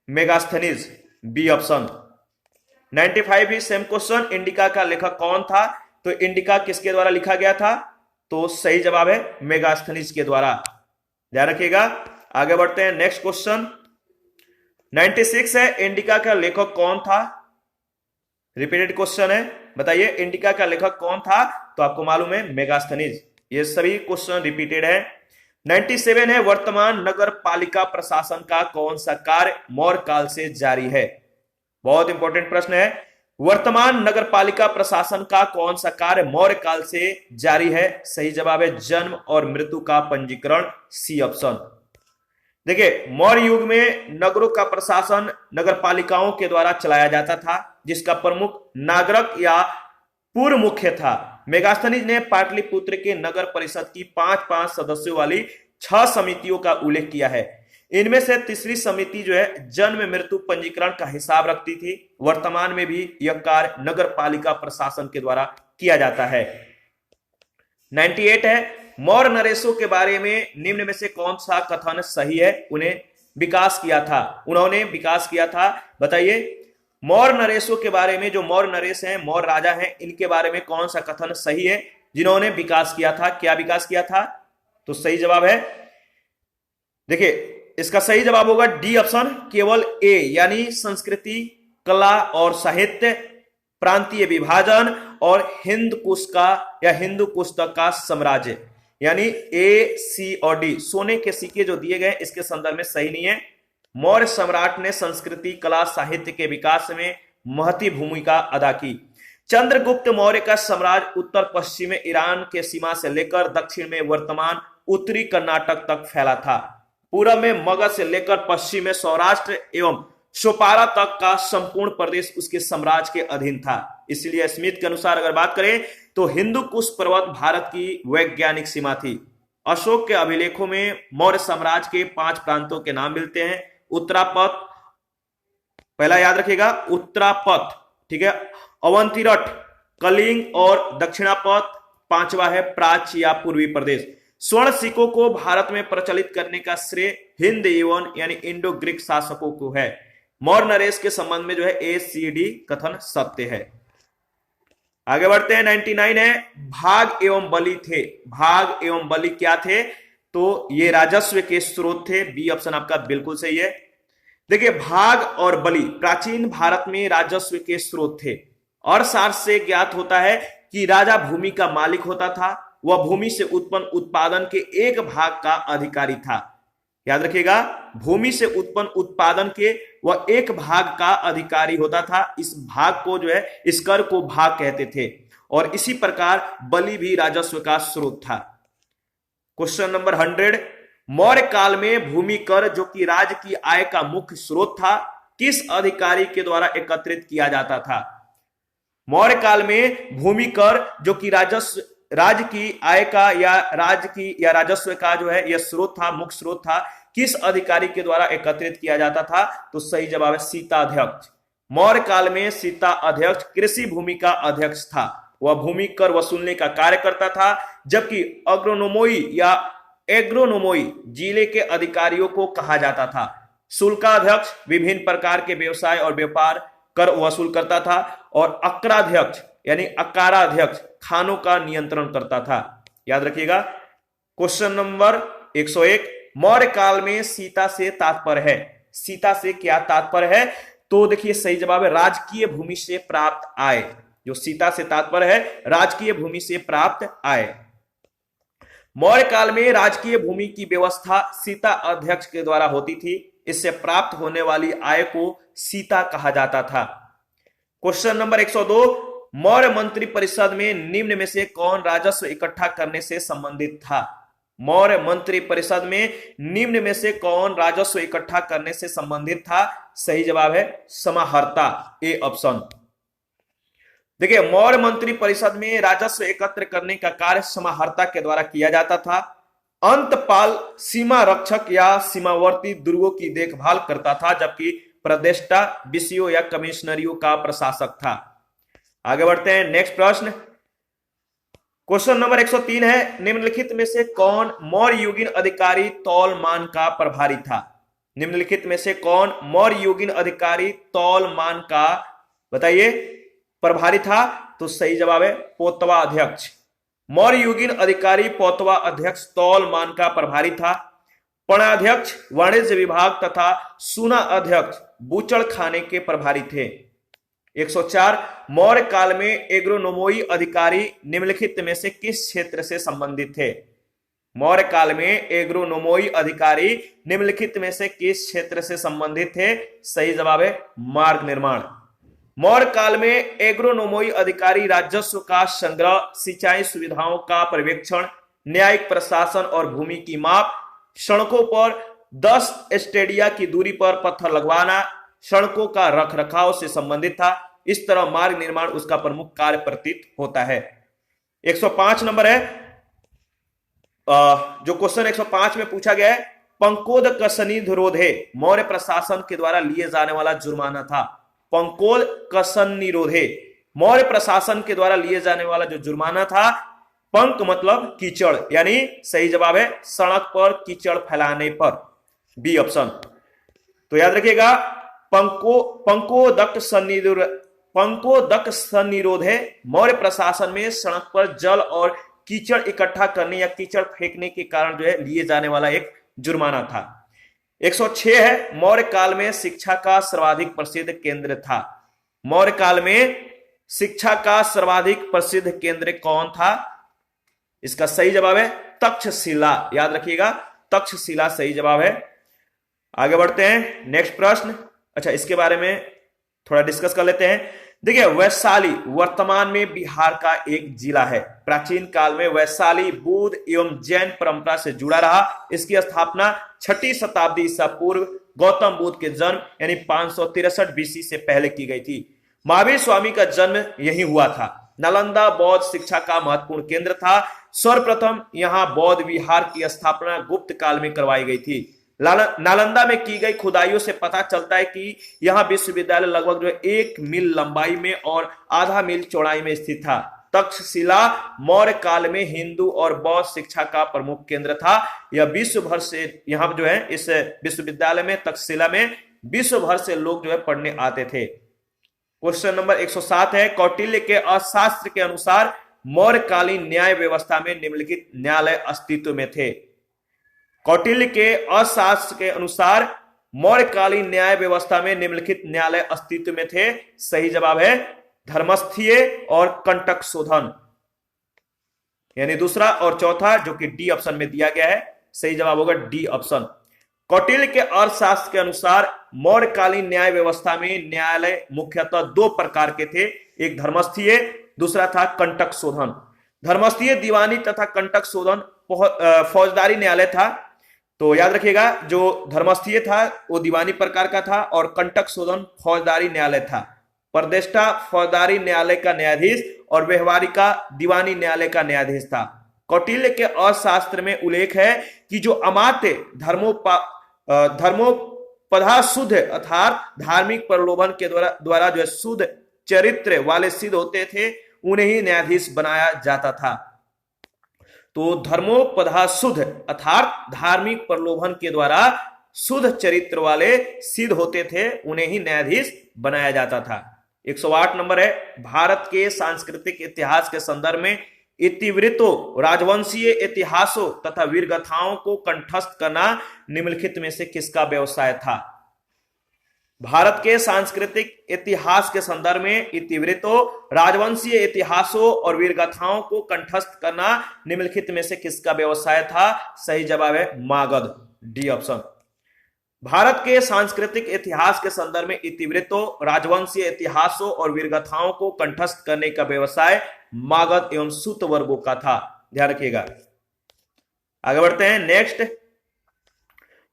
मेगास्थनीज, बी ऑप्शन। 95 भी सेम क्वेश्चन, इंडिका का लेखक कौन था? तो इंडिका किसके द्वारा लिखा गया था? तो सही जवाब है मेगास्थनीज के द्वारा। ध्यान रखिएगा। आगे बढ़ते हैं, नेक्स्ट क्वेश्चन। 96 है, इंडिका का लेखक कौन था? रिपीटेड क्वेश्चन है, बताइए इंडिका का लेखक कौन था? तो आपको मालूम है मेगास्थनीज। ये सभी क्वेश्चन रिपीटेड है। 97 है, वर्तमान नगर पालिका प्रशासन का कौन सा कार्य मौर्य काल से जारी है? बहुत इंपॉर्टेंट प्रश्न है। वर्तमान नगर पालिका प्रशासन का कौन सा कार्य मौर्य काल से जारी है? सही जवाब है जन्म और मृत्यु का पंजीकरण, सी ऑप्शन। देखिए, मौर्य युग में नगरों का प्रशासन नगर पालिकाओं के द्वारा चलाया जाता था, जिसका प्रमुख नागरक या पूर्व मुख्य था। मेगास्थनीज ने पाटलिपुत्र के नगर परिषद की 5-5 सदस्यों वाली 6 समितियों का उल्लेख किया है। इनमें से तीसरी समिति जो है जन्म मृत्यु पंजीकरण का हिसाब रखती थी। वर्तमान में भी यह कार्य नगर पालिका प्रशासन के द्वारा किया जाता है। 98 है, मौर्य नरेशों के बारे में निम्न में से कौन सा कथन सही है? उन्होंने विकास किया था। बताइए, मौर्य नरेशों के बारे में, जो मौर्य नरेश हैं, मौर्य राजा हैं, इनके बारे में कौन सा कथन सही है जिन्होंने विकास किया था? क्या विकास किया था? तो सही जवाब है, देखिए इसका सही जवाब होगा डी ऑप्शन, केवल ए, यानी संस्कृति, कला और साहित्य, प्रांतीय विभाजन और हिंद कुश का या हिंदू कुश तक का साम्राज्य, यानी ए, सी और डी सोने के सिक्के जो दिए गए इसके संदर्भ में सही नहीं है। मौर्य सम्राट ने संस्कृति, कला, साहित्य के विकास में महती भूमिका अदा की। चंद्रगुप्त मौर्य का साम्राज्य उत्तर पश्चिम में ईरान के सीमा से लेकर दक्षिण में वर्तमान उत्तरी कर्नाटक तक फैला था। पूर्व में मगध से लेकर पश्चिम में सौराष्ट्र एवं शोपारा तक का संपूर्ण प्रदेश उसके साम्राज्य के अधीन था। इसलिए स्मिथ के अनुसार अगर बात करें तो हिंदू कुश पर्वत भारत की वैज्ञानिक सीमा थी। अशोक के अभिलेखों में मौर्य साम्राज्य के 5 प्रांतों के नाम मिलते हैं। उत्तरापथ, पहला याद रखिएगा उत्तरापथ, ठीक है, अवंतिरट, कलिंग और दक्षिणापथ, 5वां है प्राच्य या पूर्वी प्रदेश। स्वर्ण सिक्कों को भारत में प्रचलित करने का श्रेय हिंद एवं यानी इंडो ग्रीक शासकों को है। मौर्य नरेश के संबंध में जो है ए, सी, डी कथन सत्य है। आगे बढ़ते हैं। 99 है, भाग एवं बलि थे। भाग एवं बलि क्या थे? तो ये राजस्व के स्रोत थे। बी ऑप्शन आपका बिल्कुल सही है। देखिए, भाग और बलि प्राचीन भारत में राजस्व के स्रोत थे। और सार से ज्ञात होता है कि राजा भूमि का मालिक होता था। वह भूमि से उत्पन्न उत्पादन के एक भाग का अधिकारी था। याद रखिएगा, भूमि से उत्पन्न उत्पादन के वह एक भाग का अधिकारी होता था। इस भाग को जो है, इस कर को भाग कहते थे। और इसी प्रकार बलि भी राजस्व का स्रोत था। क्वेश्चन नंबर 100, मौर्य काल में भूमि कर जो कि राज्य की आय का मुख्य स्रोत था, किस अधिकारी के द्वारा एकत्रित किया जाता था? मौर्य काल में भूमि कर जो कि राज्य की आय का या राज्य की या राजस्व का जो है यह स्रोत था, मुख्य स्रोत था, किस अधिकारी के द्वारा एकत्रित किया जाता था? तो सही जवाब है सीता अध्यक्ष। मौर्य काल में सीता अध्यक्ष कृषि भूमि का अध्यक्ष था। वह भूमि कर वसूलने का कार्य करता था, जबकि अग्रोनोमोई या एग्रोनोमोई जिले के अधिकारियों को कहा जाता था। शुल्काध्यक्ष विभिन्न प्रकार के व्यवसाय और व्यापार कर वसूल करता था। और अक्राध्यक्ष यानी अकाराध्यक्ष खानों का नियंत्रण करता था। याद रखिएगा। क्वेश्चन नंबर 101, मौर्य काल में सीता से तात्पर्य है। सीता से क्या तात्पर्य है? तो देखिए सही जवाब है राजकीय भूमि से प्राप्त आय। जो सीता से तात्पर्य है राजकीय भूमि से प्राप्त आय। मौर्य काल में राजकीय भूमि की व्यवस्था सीता अध्यक्ष के द्वारा होती थी। इससे प्राप्त होने वाली आय को सीता कहा जाता था। क्वेश्चन नंबर 102, मौर्य मंत्री परिषद में निम्न में से कौन राजस्व इकट्ठा करने से संबंधित था? मौर्य मंत्री परिषद में निम्न में से कौन राजस्व इकट्ठा करने से संबंधित था? सही जवाब है समाहर्ता, ए ऑप्शन। देखिए, मौर्य मंत्री परिषद में राजस्व एकत्र करने का कार्य समाहर्ता के द्वारा किया जाता था। अंतपाल सीमा रक्षक या सीमावर्ती दुर्गों की देखभाल करता था, जबकि प्रदेष्टा विषयों या कमिश्नरियों का प्रशासक था। आगे बढ़ते हैं। नेक्स्ट प्रश्न, क्वेश्चन नंबर 103 है, निम्नलिखित में से कौन मौर्य युगीन अधिकारी तौल मान का प्रभारी था? निम्नलिखित में से कौन मौर्य युगीन अधिकारी तौल मान का बताइए प्रभारी था? तो सही जवाब है पोतवा अध्यक्ष। मौर्य युगीन अधिकारी पोतवा अध्यक्ष तौल मान का प्रभारी था। पणाध्यक्ष वाणिज्य विभाग तथा सुना अध्यक्ष बूचड़ खाने के प्रभारी थे। 104, मौर्य काल में एग्रोनोमोई अधिकारी निम्नलिखित में से किस क्षेत्र से संबंधित थे? मौर्य काल में एग्रोनोमोई अधिकारी निम्नलिखित में से किस क्षेत्र से संबंधित थे? सही जवाब है मार्ग निर्माण। मौर्य काल में एग्रोनोमोई अधिकारी राजस्व का संग्रह, सिंचाई सुविधाओं का पर्यवेक्षण, न्यायिक प्रशासन और भूमि की माप, सड़कों पर 10 स्टेडिया की दूरी पर पत्थर लगवाना, सड़कों का रखरखाव से संबंधित था। इस तरह मार्ग निर्माण उसका प्रमुख कार्य प्रतीत होता है। 105 नंबर है, जो क्वेश्चन 105 में पूछा गया है, पंकोद कसनिध रोधे मौर्य प्रशासन के द्वारा लिए जाने वाला जुर्माना था। पंकोद कसनिरोधे मौर्य प्रशासन के द्वारा लिए जाने वाला जो जुर्माना था। पंक मतलब कीचड़, यानी सही जवाब है सड़क पर कीचड़ फैलाने पर, बी ऑप्शन। तो याद रखिएगा पंकोदक सनिरोधे मौर्य प्रशासन में सड़क पर जल और कीचड़ इकट्ठा करने या कीचड़ फेंकने के कारण जो है लिए जाने वाला एक जुर्माना था। 106 है मौर्य काल में शिक्षा का सर्वाधिक प्रसिद्ध केंद्र था। मौर्य काल में शिक्षा का सर्वाधिक प्रसिद्ध केंद्र कौन था? इसका सही जवाब है तक्षशिला। याद रखिएगा तक्षशिला सही जवाब है। आगे बढ़ते हैं नेक्स्ट प्रश्न। अच्छा, इसके बारे में थोड़ा डिस्कस कर लेते हैं। देखिए, वैशाली वर्तमान में बिहार का एक जिला है। प्राचीन काल में वैशाली बौद्ध एवं जैन परंपरा से जुड़ा रहा। इसकी स्थापना 6ठी शताब्दी ईसा पूर्व गौतम बुद्ध के जन्म यानी 563 बीसी से पहले की गई थी। महावीर स्वामी का जन्म यही हुआ था। नालंदा बौद्ध शिक्षा का महत्वपूर्ण केंद्र था। सर्वप्रथम यहाँ बौद्ध विहार की स्थापना गुप्त काल में करवाई गई थी। नालंदा में की गई खुदाइयों से पता चलता है कि यह विश्वविद्यालय लगभग जो 1 मील लंबाई में और आधा मील चौड़ाई में स्थित था। तक्षशिला मौर्य काल में हिंदू और बौद्ध शिक्षा का प्रमुख केंद्र था। यह विश्व भर से यहाँ जो है इस विश्वविद्यालय में तक्षशिला में विश्व भर से लोग जो है पढ़ने आते थे। क्वेश्चन नंबर 107 है कौटिल्य के अर्थशास्त्र के अनुसार मौर्यकालीन न्याय व्यवस्था में निम्नलिखित न्यायालय अस्तित्व में थे। कौटिल्य के अर्थशास्त्र के अनुसार मौर्यकालीन न्याय व्यवस्था में निम्नलिखित न्यायालय अस्तित्व में थे। सही जवाब है धर्मस्थीय और कंटक शोधन, यानी दूसरा और चौथा जो कि डी ऑप्शन में दिया गया है। सही जवाब होगा डी ऑप्शन। कौटिल्य के अर्थशास्त्र के अनुसार मौर्यकालीन न्याय व्यवस्था में न्यायालय मुख्यतः 2 प्रकार के थे। एक धर्मस्थीय, दूसरा था कंटक शोधन। धर्मस्थीय दीवानी तथा कंटक शोधन फौजदारी न्यायालय था। तो याद रखिएगा जो धर्मस्थीय था वो दीवानी प्रकार का था और कंटक शोधन फौजदारी न्यायालय था। प्रदेष्टा फौजदारी न्यायालय का न्यायाधीश और व्यवहारिका दीवानी न्यायालय का न्यायाधीश था। कौटिल्य के अर्थशास्त्र में उल्लेख है कि जो अमात्य धर्मोपधा शुद्ध अर्थात धार्मिक प्रलोभन के द्वारा जो है शुद्ध चरित्र वाले सिद्ध होते थे उन्हें ही न्यायाधीश बनाया जाता था। तो धर्मोपधा शुद्ध अर्थात धार्मिक प्रलोभन के द्वारा शुद्ध चरित्र वाले सिद्ध होते थे उन्हें ही न्यायाधीश बनाया जाता था। 108 नंबर है भारत के सांस्कृतिक इतिहास के संदर्भ में इतिवृत्तों राजवंशीय इतिहासों तथा वीरगाथाओं को कंठस्थ करना निम्नलिखित में से किसका व्यवसाय था? भारत के सांस्कृतिक इतिहास के संदर्भ में इतिवृत्तों राजवंशीय इतिहासों और वीरगाथाओं को कंठस्थ करना निम्नलिखित में से किसका व्यवसाय था? सही जवाब है मागध, डी ऑप्शन। भारत के सांस्कृतिक इतिहास के संदर्भ में इतिवृत्तों राजवंशीय इतिहासों और वीरगाथाओं को कंठस्थ करने का व्यवसाय मागध एवं सूत वर्गों का था। ध्यान रखिएगा। आगे बढ़ते हैं नेक्स्ट।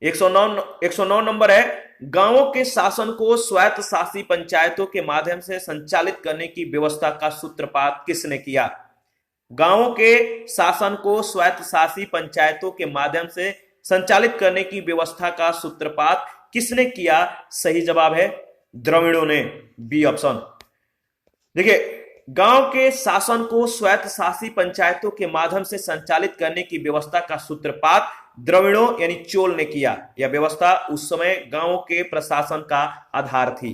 109 नंबर है गांवों के शासन को स्वायत्त शासी पंचायतों के माध्यम से संचालित करने की व्यवस्था का सूत्रपात किसने किया? गांवों के शासन को स्वायत्त शासी पंचायतों के माध्यम से संचालित करने की व्यवस्था का सूत्रपात किसने किया? सही जवाब है द्रविड़ों ने, बी ऑप्शन। देखिए, गांव के शासन को स्वायत्त शासी पंचायतों के माध्यम से संचालित करने की व्यवस्था का सूत्रपात द्रविड़ों यानी चोल ने किया। यह व्यवस्था उस समय गांवों के प्रशासन का आधार थी।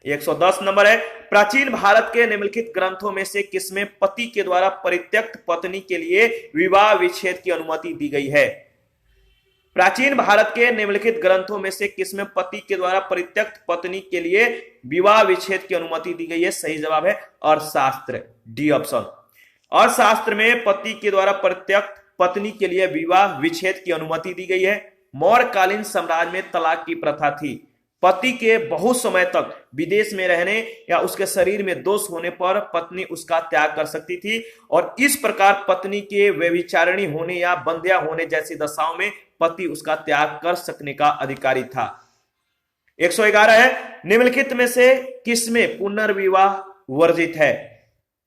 110 नंबर है प्राचीन भारत के निम्नलिखित ग्रंथों में से किसमें पति के द्वारा परित्यक्त पत्नी के लिए विवाह विच्छेद की अनुमति दी गई है? प्राचीन भारत के निम्नलिखित ग्रंथों में से किसमें पति के द्वारा परित्यक्त पत्नी के लिए विवाह विच्छेद की अनुमति दी गई है? सही जवाब है अर्थशास्त्र, डी ऑप्शन। अर्थशास्त्र में पति के द्वारा परित्यक्त पत्नी के लिए विवाह विच्छेद की अनुमति दी गई है। मौर्यकालीन साम्राज्य में तलाक की प्रथा थी। पति के बहुत समय तक विदेश में रहने या उसके शरीर में दोष होने पर पत्नी उसका त्याग कर सकती थी और इस प्रकार पत्नी के व्यभिचारिणी होने या बंध्या होने जैसी दशाओं में पति उसका त्याग कर सकने का अधिकारी था। 111 है निम्नलिखित में से किसमें पुनर्विवाह वर्जित है?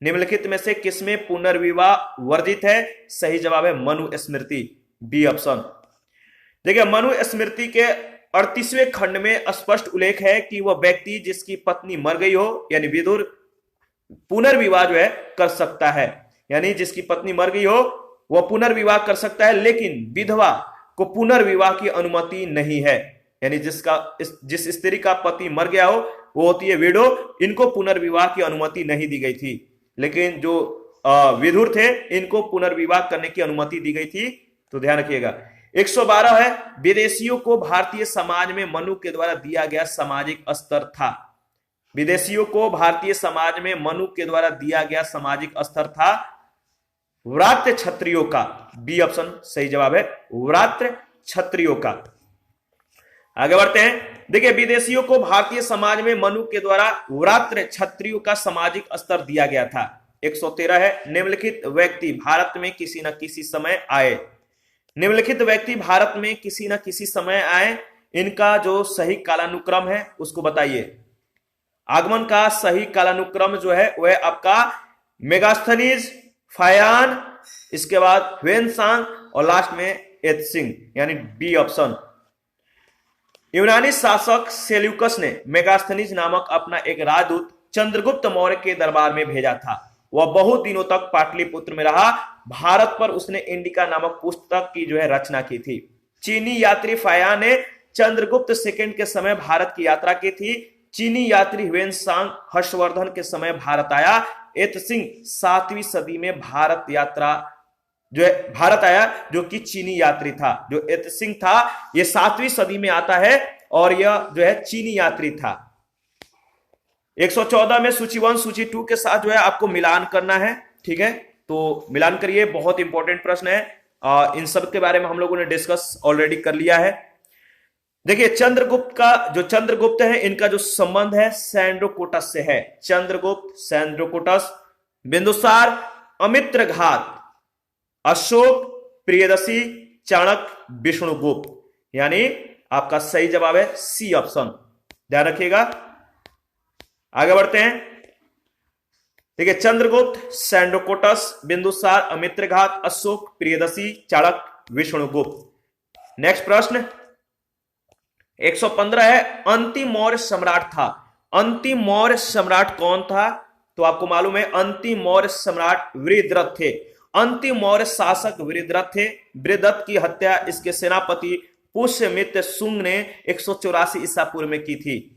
निम्नलिखित में से किसमें पुनर्विवाह वर्जित है? सही जवाब है मनुस्मृति, बी ऑप्शन। देखिए मनुस्मृति के 38वें खंड में स्पष्ट उल्लेख है कि वह व्यक्ति जिसकी पत्नी मर गई हो यानी विदुर पुनर्विवाह जो है कर सकता है, यानी जिसकी पत्नी मर गई हो वह पुनर्विवाह कर सकता है, लेकिन विधवा को पुनर्विवाह की अनुमति नहीं है। यानी जिस स्त्री का पति मर गया हो वो होती है विडो, इनको पुनर्विवाह की अनुमति नहीं दी गई थी, लेकिन जो विधुर थे इनको पुनर्विवाह करने की अनुमति दी गई थी। तो ध्यान रखिएगा। 112 है विदेशियों को भारतीय समाज में मनु के द्वारा दिया गया सामाजिक स्तर था। विदेशियों को भारतीय समाज में मनु के द्वारा दिया गया सामाजिक स्तर था व्रात्य क्षत्रियों का। बी ऑप्शन सही जवाब है, व्रात्य क्षत्रियों का। आगे बढ़ते हैं। देखिए विदेशियों को भारतीय समाज में मनु के द्वारा व्रात्य क्षत्रियों का सामाजिक स्तर दिया गया था। 113 है निम्नलिखित व्यक्ति भारत में किसी न किसी समय आए। निम्नलिखित व्यक्ति भारत में किसी न किसी समय आए, इनका जो सही कालानुक्रम है उसको बताइए। आगमन का सही कालानुक्रम जो है वह आपका मेगास्थनीज, फायान, इसके बाद ह्वेनसांग और लास्ट में एत्सिंग, यानी बी ऑप्शन। यूनानी शासक सेल्यूकस ने मेगास्थनीज नामक अपना एक राजदूत चंद्रगुप्त मौर्य के दरबार में भेजा था। वह बहुत दिनों तक पाटलिपुत्र में रहा। भारत पर उसने इंडिका नामक पुस्तक की जो है रचना की थी। चीनी यात्री फायान ने चंद्रगुप्त सेकंड के समय भारत की यात्रा की थी। चीनी यात्री ह्वेनसांग हर्षवर्धन के समय भारत आया। एत्सिंग 7वीं सदी में भारत आया, जो कि चीनी यात्री था। जो एत्सिंग था यह 7वीं सदी में आता है और यह जो है चीनी यात्री था। 114 में सूची 1 सूची 2 के साथ जो है आपको मिलान करना है, ठीक है। तो मिलान करिए, बहुत इंपॉर्टेंट प्रश्न है। इन सब के बारे में हम लोगों ने डिस्कस ऑलरेडी कर लिया है। देखिए चंद्रगुप्त है, इनका जो संबंध है सैंड्रोकोटस से है। चंद्रगुप्त, सैंड्रोकोटस, बिंदुसार, अमित्रघात, अशोक, प्रियदर्शी, चाणक्य, विष्णुगुप्त, यानी आपका सही जवाब है सी ऑप्शन। ध्यान रखिएगा। आगे बढ़ते हैं। देखिए चंद्रगुप्त, सैंड्रोकोटस, बिंदुसार, अमित्रघात, अशोक, प्रियदर्शी, चाणक्य, विष्णुगुप्त। नेक्स्ट प्रश्न 115 है अंतिम मौर्य सम्राट था। अंतिम मौर्य सम्राट कौन था? तो आपको मालूम है अंतिम मौर्य सम्राट वृद्धरथ थे। अंतिम मौर्य शासक वृद्धरथ थे। वृद्धरथ की हत्या इसके सेनापति पुष्यमित्र शुंग ने 184 ईसा पूर्व में की थी।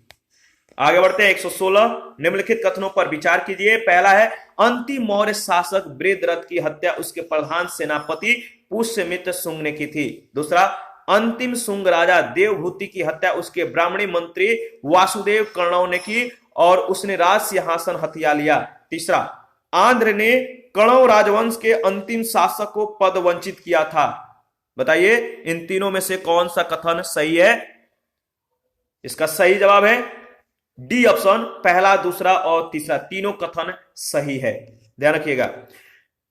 आगे बढ़ते हैं। 116 निम्नलिखित कथनों पर विचार कीजिए। पहला है अंतिम मौर्य शासक वृद्धरथ की हत्या उसके प्रधान सेनापति पुष्यमित्र शुंग ने की थी। दूसरा, अंतिम शुंग राजा देवभूति की हत्या उसके ब्राह्मणी मंत्री वासुदेव कर्णव ने की और उसने राज सिंहासन हथिया लिया। तीसरा, आंध्र ने कणव राजवंश के अंतिम शासक को पद वंचित किया था। बताइए इन तीनों में से कौन सा कथन सही है? इसका सही जवाब है डी ऑप्शन। पहला, दूसरा और तीसरा तीनों कथन सही है। ध्यान रखिएगा।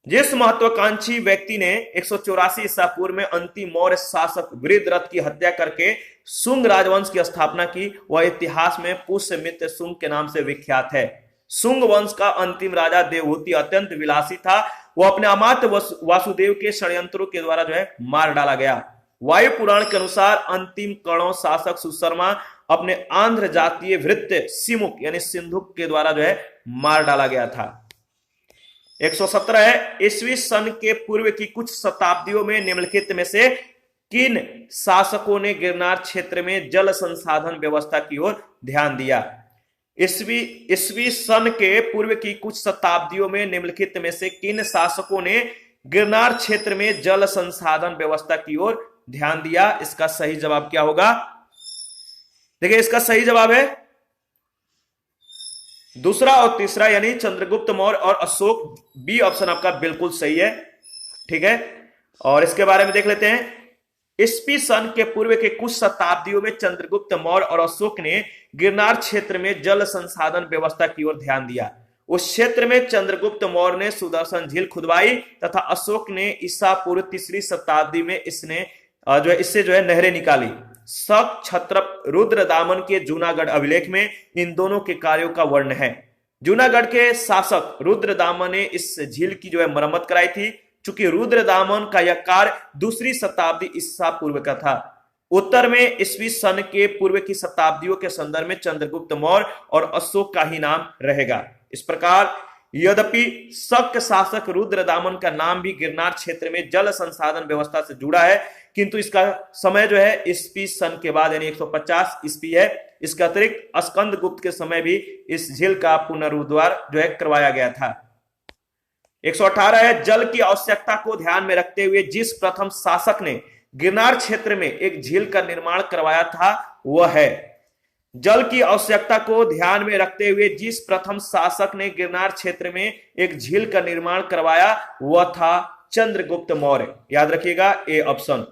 जिस महत्वाकांक्षी व्यक्ति ने 184 ईसा पूर्व में अंतिम मौर्य शासक वृद्धरथ की हत्या करके शुंग राजवंश की स्थापना की, वह इतिहास में पुष्यमित्र शुंग के नाम से विख्यात है। शुंग वंश का अंतिम राजा देवभूति अत्यंत विलासी था। वह अपने अमात्य वासुदेव के षड्यंत्रों के द्वारा जो है मार डाला गया। वायु पुराण के अनुसार अंतिम कणव शासक सुशर्मा अपने आंध्र जातीय भृत्य सिमुक यानी सिंधुक के द्वारा जो है मार डाला गया था। 117 है ईस्वी सन के पूर्व की कुछ शताब्दियों में निम्नलिखित में से किन शासकों ने गिरनार क्षेत्र में जल संसाधन व्यवस्था की ओर ध्यान दिया? ईस्वी सन के पूर्व की कुछ शताब्दियों में निम्नलिखित में से किन शासकों ने गिरनार क्षेत्र में जल संसाधन व्यवस्था की ओर ध्यान दिया? इसका सही जवाब क्या होगा? देखिए इसका सही जवाब है दूसरा और तीसरा, यानी चंद्रगुप्त मौर्य और अशोक। बी ऑप्शन आपका बिल्कुल सही है, ठीक है। और इसके बारे में देख लेते हैं। ईस्वी सन के पूर्व के कुछ शताब्दियों में चंद्रगुप्त मौर्य और अशोक ने गिरनार क्षेत्र में जल संसाधन व्यवस्था की ओर ध्यान दिया। उस क्षेत्र में चंद्रगुप्त मौर्य ने सुदर्शन झील खुदवाई तथा अशोक ने ईसा पूर्व 3री शताब्दी में इससे जो है नहरें निकाली। शक, छत्रप, रुद्रदामन के जूनागढ़ अभिलेख में इन दोनों के कार्यों का वर्णन है। जूनागढ़ के शासक रुद्रदामन ने इस झील की जो है मरम्मत कराई थी। चूंकि रुद्रदामन का यह कार्य 2री शताब्दी ईसा पूर्व का था, उत्तर में ईस्वी सन के पूर्व की शताब्दियों के संदर्भ में चंद्रगुप्त मौर्य और अशोक का ही नाम रहेगा। इस प्रकार यद्यपि शक शासक रुद्रदामन का नाम भी गिरनार क्षेत्र में जल संसाधन व्यवस्था से जुड़ा है, किंतु इसका समय जो है ईस्वी सन के बाद यानी 150 ईस्वी है। इसके अतिरिक्त स्कंदगुप्त के समय भी इस झील का पुनरुद्धार जो है करवाया गया था। 118 है, जल की आवश्यकता को ध्यान में रखते हुए जिस प्रथम शासक ने गिरनार क्षेत्र में एक झील का निर्माण करवाया था वह है। जल की आवश्यकता को ध्यान में रखते हुए जिस प्रथम शासक ने गिरनार क्षेत्र में एक झील का निर्माण करवाया वह था चंद्रगुप्त मौर्य। याद रखिएगा ए ऑप्शन।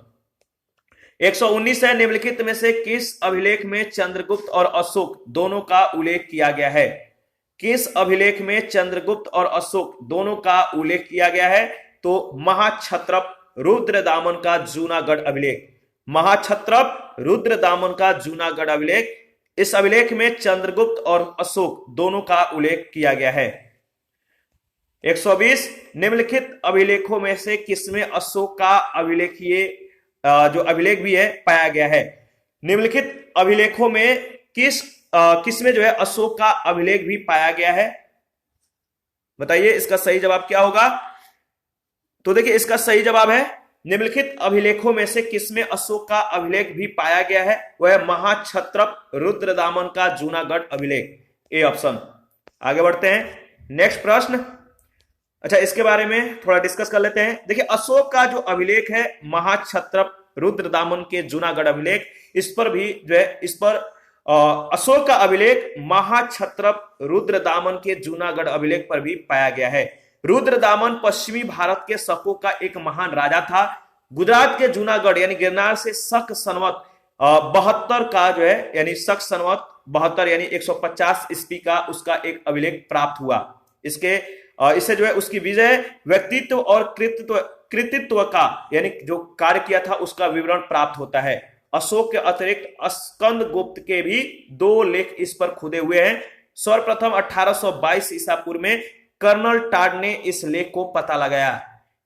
119 है, निम्नलिखित में से किस अभिलेख में चंद्रगुप्त और अशोक दोनों का उल्लेख किया गया है? किस अभिलेख में चंद्रगुप्त और अशोक दोनों का उल्लेख किया गया है? तो महाक्षत्रप रुद्रदामन का जूनागढ़ अभिलेख। महाक्षत्रप रुद्रदामन का जूनागढ़ अभिलेख, इस अभिलेख में चंद्रगुप्त और अशोक दोनों का उल्लेख किया गया है। 120, निम्नलिखित अभिलेखों में से किसमें अशोक का अभिलेखीय जो अभिलेख भी है पाया गया है? निम्नलिखित अभिलेखों में किसमें जो है अशोक का अभिलेख भी पाया गया है? बताइए इसका सही जवाब क्या होगा? तो देखिए इसका सही जवाब है निम्नलिखित अभिलेखों में से किसमें अशोक का अभिलेख भी पाया गया है? वह महाक्षत्रप रुद्रदामन का जूनागढ़ अभिलेख, ए ऑप्शन। आगे बढ़ते हैं, नेक्स्ट प्रश्न। अच्छा, इसके बारे में थोड़ा डिस्कस कर लेते हैं। देखिए अशोक का जो अभिलेख है महाक्षत्रप रुद्रदामन के जूनागढ़ अभिलेख, इस पर भी जो है अशोक का अभिलेख महाक्षत्रप रुद्रदामन के जूनागढ़ अभिलेख पर भी पाया गया है। रुद्रदामन पश्चिमी भारत के शकों का एक महान राजा था। गुजरात के जूनागढ़ यानी गिरनार से शक संवत 72 का जो है यानी शक संवत 72 यानी 150 ईस्वी का उसका एक अभिलेख प्राप्त हुआ। इससे जो है उसकी विजय, व्यक्तित्व और कृतित्व का यानी जो कार्य किया था उसका विवरण प्राप्त होता है। अशोक के अतिरिक्त स्कंदगुप्त के भी 2 लेख इस पर खुदे हुए हैं। सर्वप्रथम 1822 ईसा पूर्व में कर्नल टाड ने इस लेख को पता लगाया।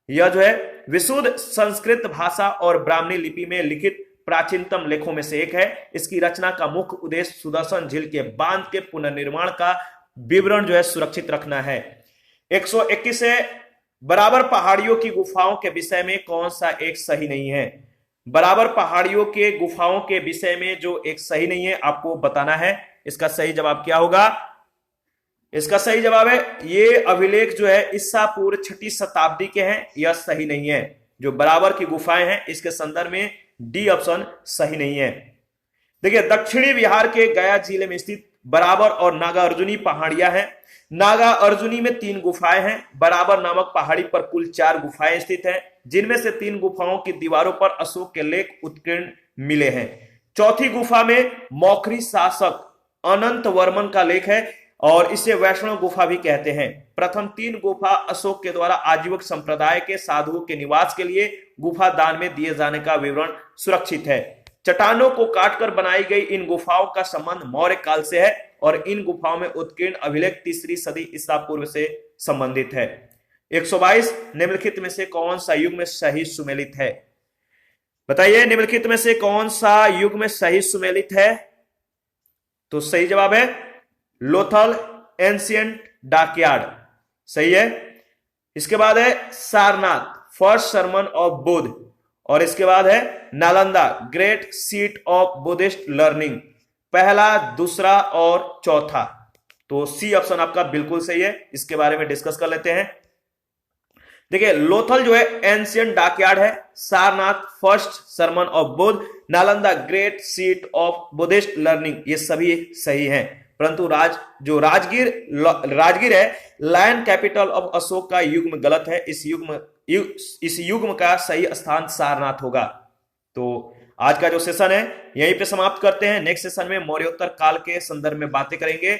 यह जो है विशुद्ध संस्कृत भाषा और ब्राह्मणी लिपि में लिखित प्राचीनतम लेखों में से एक है। इसकी रचना का मुख्य उद्देश्य सुदर्शन झील के बांध के पुनर्निर्माण का विवरण जो है सुरक्षित रखना है। 121 है, बराबर पहाड़ियों की गुफाओं के विषय में कौन सा एक सही नहीं है? बराबर पहाड़ियों के गुफाओं के विषय में जो एक सही नहीं है आपको बताना है। इसका सही जवाब क्या होगा? इसका सही जवाब है ये अभिलेख जो है ईसा पूर्व 6ठी शताब्दी के हैं, यह सही नहीं है। जो बराबर की गुफाएं हैं इसके संदर्भ में डी ऑप्शन सही नहीं है। देखिए दक्षिणी बिहार के गया जिले में स्थित बराबर और नागा अर्जुनी पहाड़ियां हैं। नागा अर्जुनी में 3 गुफाएं हैं। बराबर नामक पहाड़ी पर कुल 4 गुफाएं स्थित हैं, जिनमें से 3 गुफाओं की दीवारों पर अशोक के लेख उत्कीर्ण मिले हैं। चौथी गुफा में मौखरी शासक अनंत वर्मन का लेख है और इसे वैष्णव गुफा भी कहते हैं। प्रथम 3 गुफा अशोक के द्वारा आजीवक संप्रदाय के साधुओं के निवास के लिए गुफा दान में दिए जाने का विवरण सुरक्षित है। चट्टानों को काटकर बनाई गई इन गुफाओं का संबंध मौर्य काल से है और इन गुफाओं में उत्कीर्ण अभिलेख 3री सदी ईसा पूर्व से संबंधित है। 122, निम्नलिखित में से कौन सा युग में सही सुमेलित है? बताइए निम्नलिखित में से कौन सा युग में सही सुमेलित है? तो सही जवाब है लोथल एंशिएंट डॉकयार्ड, सही है। इसके बाद है Sarnath first sermon of Buddha और इसके बाद है Nalanda great seat of Buddhist learning, पहला, दूसरा और चौथा। तो सी ऑप्शन आपका बिल्कुल सही है। इसके बारे में डिस्कस कर लेते हैं। देखिए लोथल जो है एंशिएंट डॉकयार्ड है, Sarnath first sermon of Buddha, Nalanda great seat of Buddhist learning, ये सभी सही हैं। परंतु राजगीर है लायन कैपिटल ऑफ अशोक का युग्म गलत है। इस युग्म का सही स्थान सारनाथ होगा। तो आज का जो सेशन है यहीं पे समाप्त करते हैं। नेक्स्ट सेशन में मौर्योत्तर काल के संदर्भ में बातें करेंगे।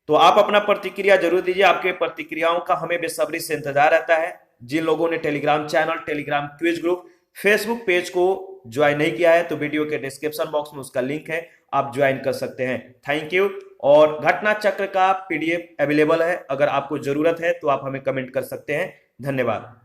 तो आप अपना प्रतिक्रिया जरूर दीजिए। आपके प्रतिक्रियाओं का हमें बेसब्री से इंतजार रहता है। जिन लोगों ने Telegram channel, Telegram quiz group, Facebook page को ज्वाइन नहीं किया है तो वीडियो के डिस्क्रिप्शन बॉक्स में उसका लिंक है, आप ज्वाइन कर सकते हैं। Thank you. और घटना चक्र का PDF अवेलेबल है, अगर आपको जरूरत है तो आप हमें कमेंट कर सकते हैं। धन्यवाद।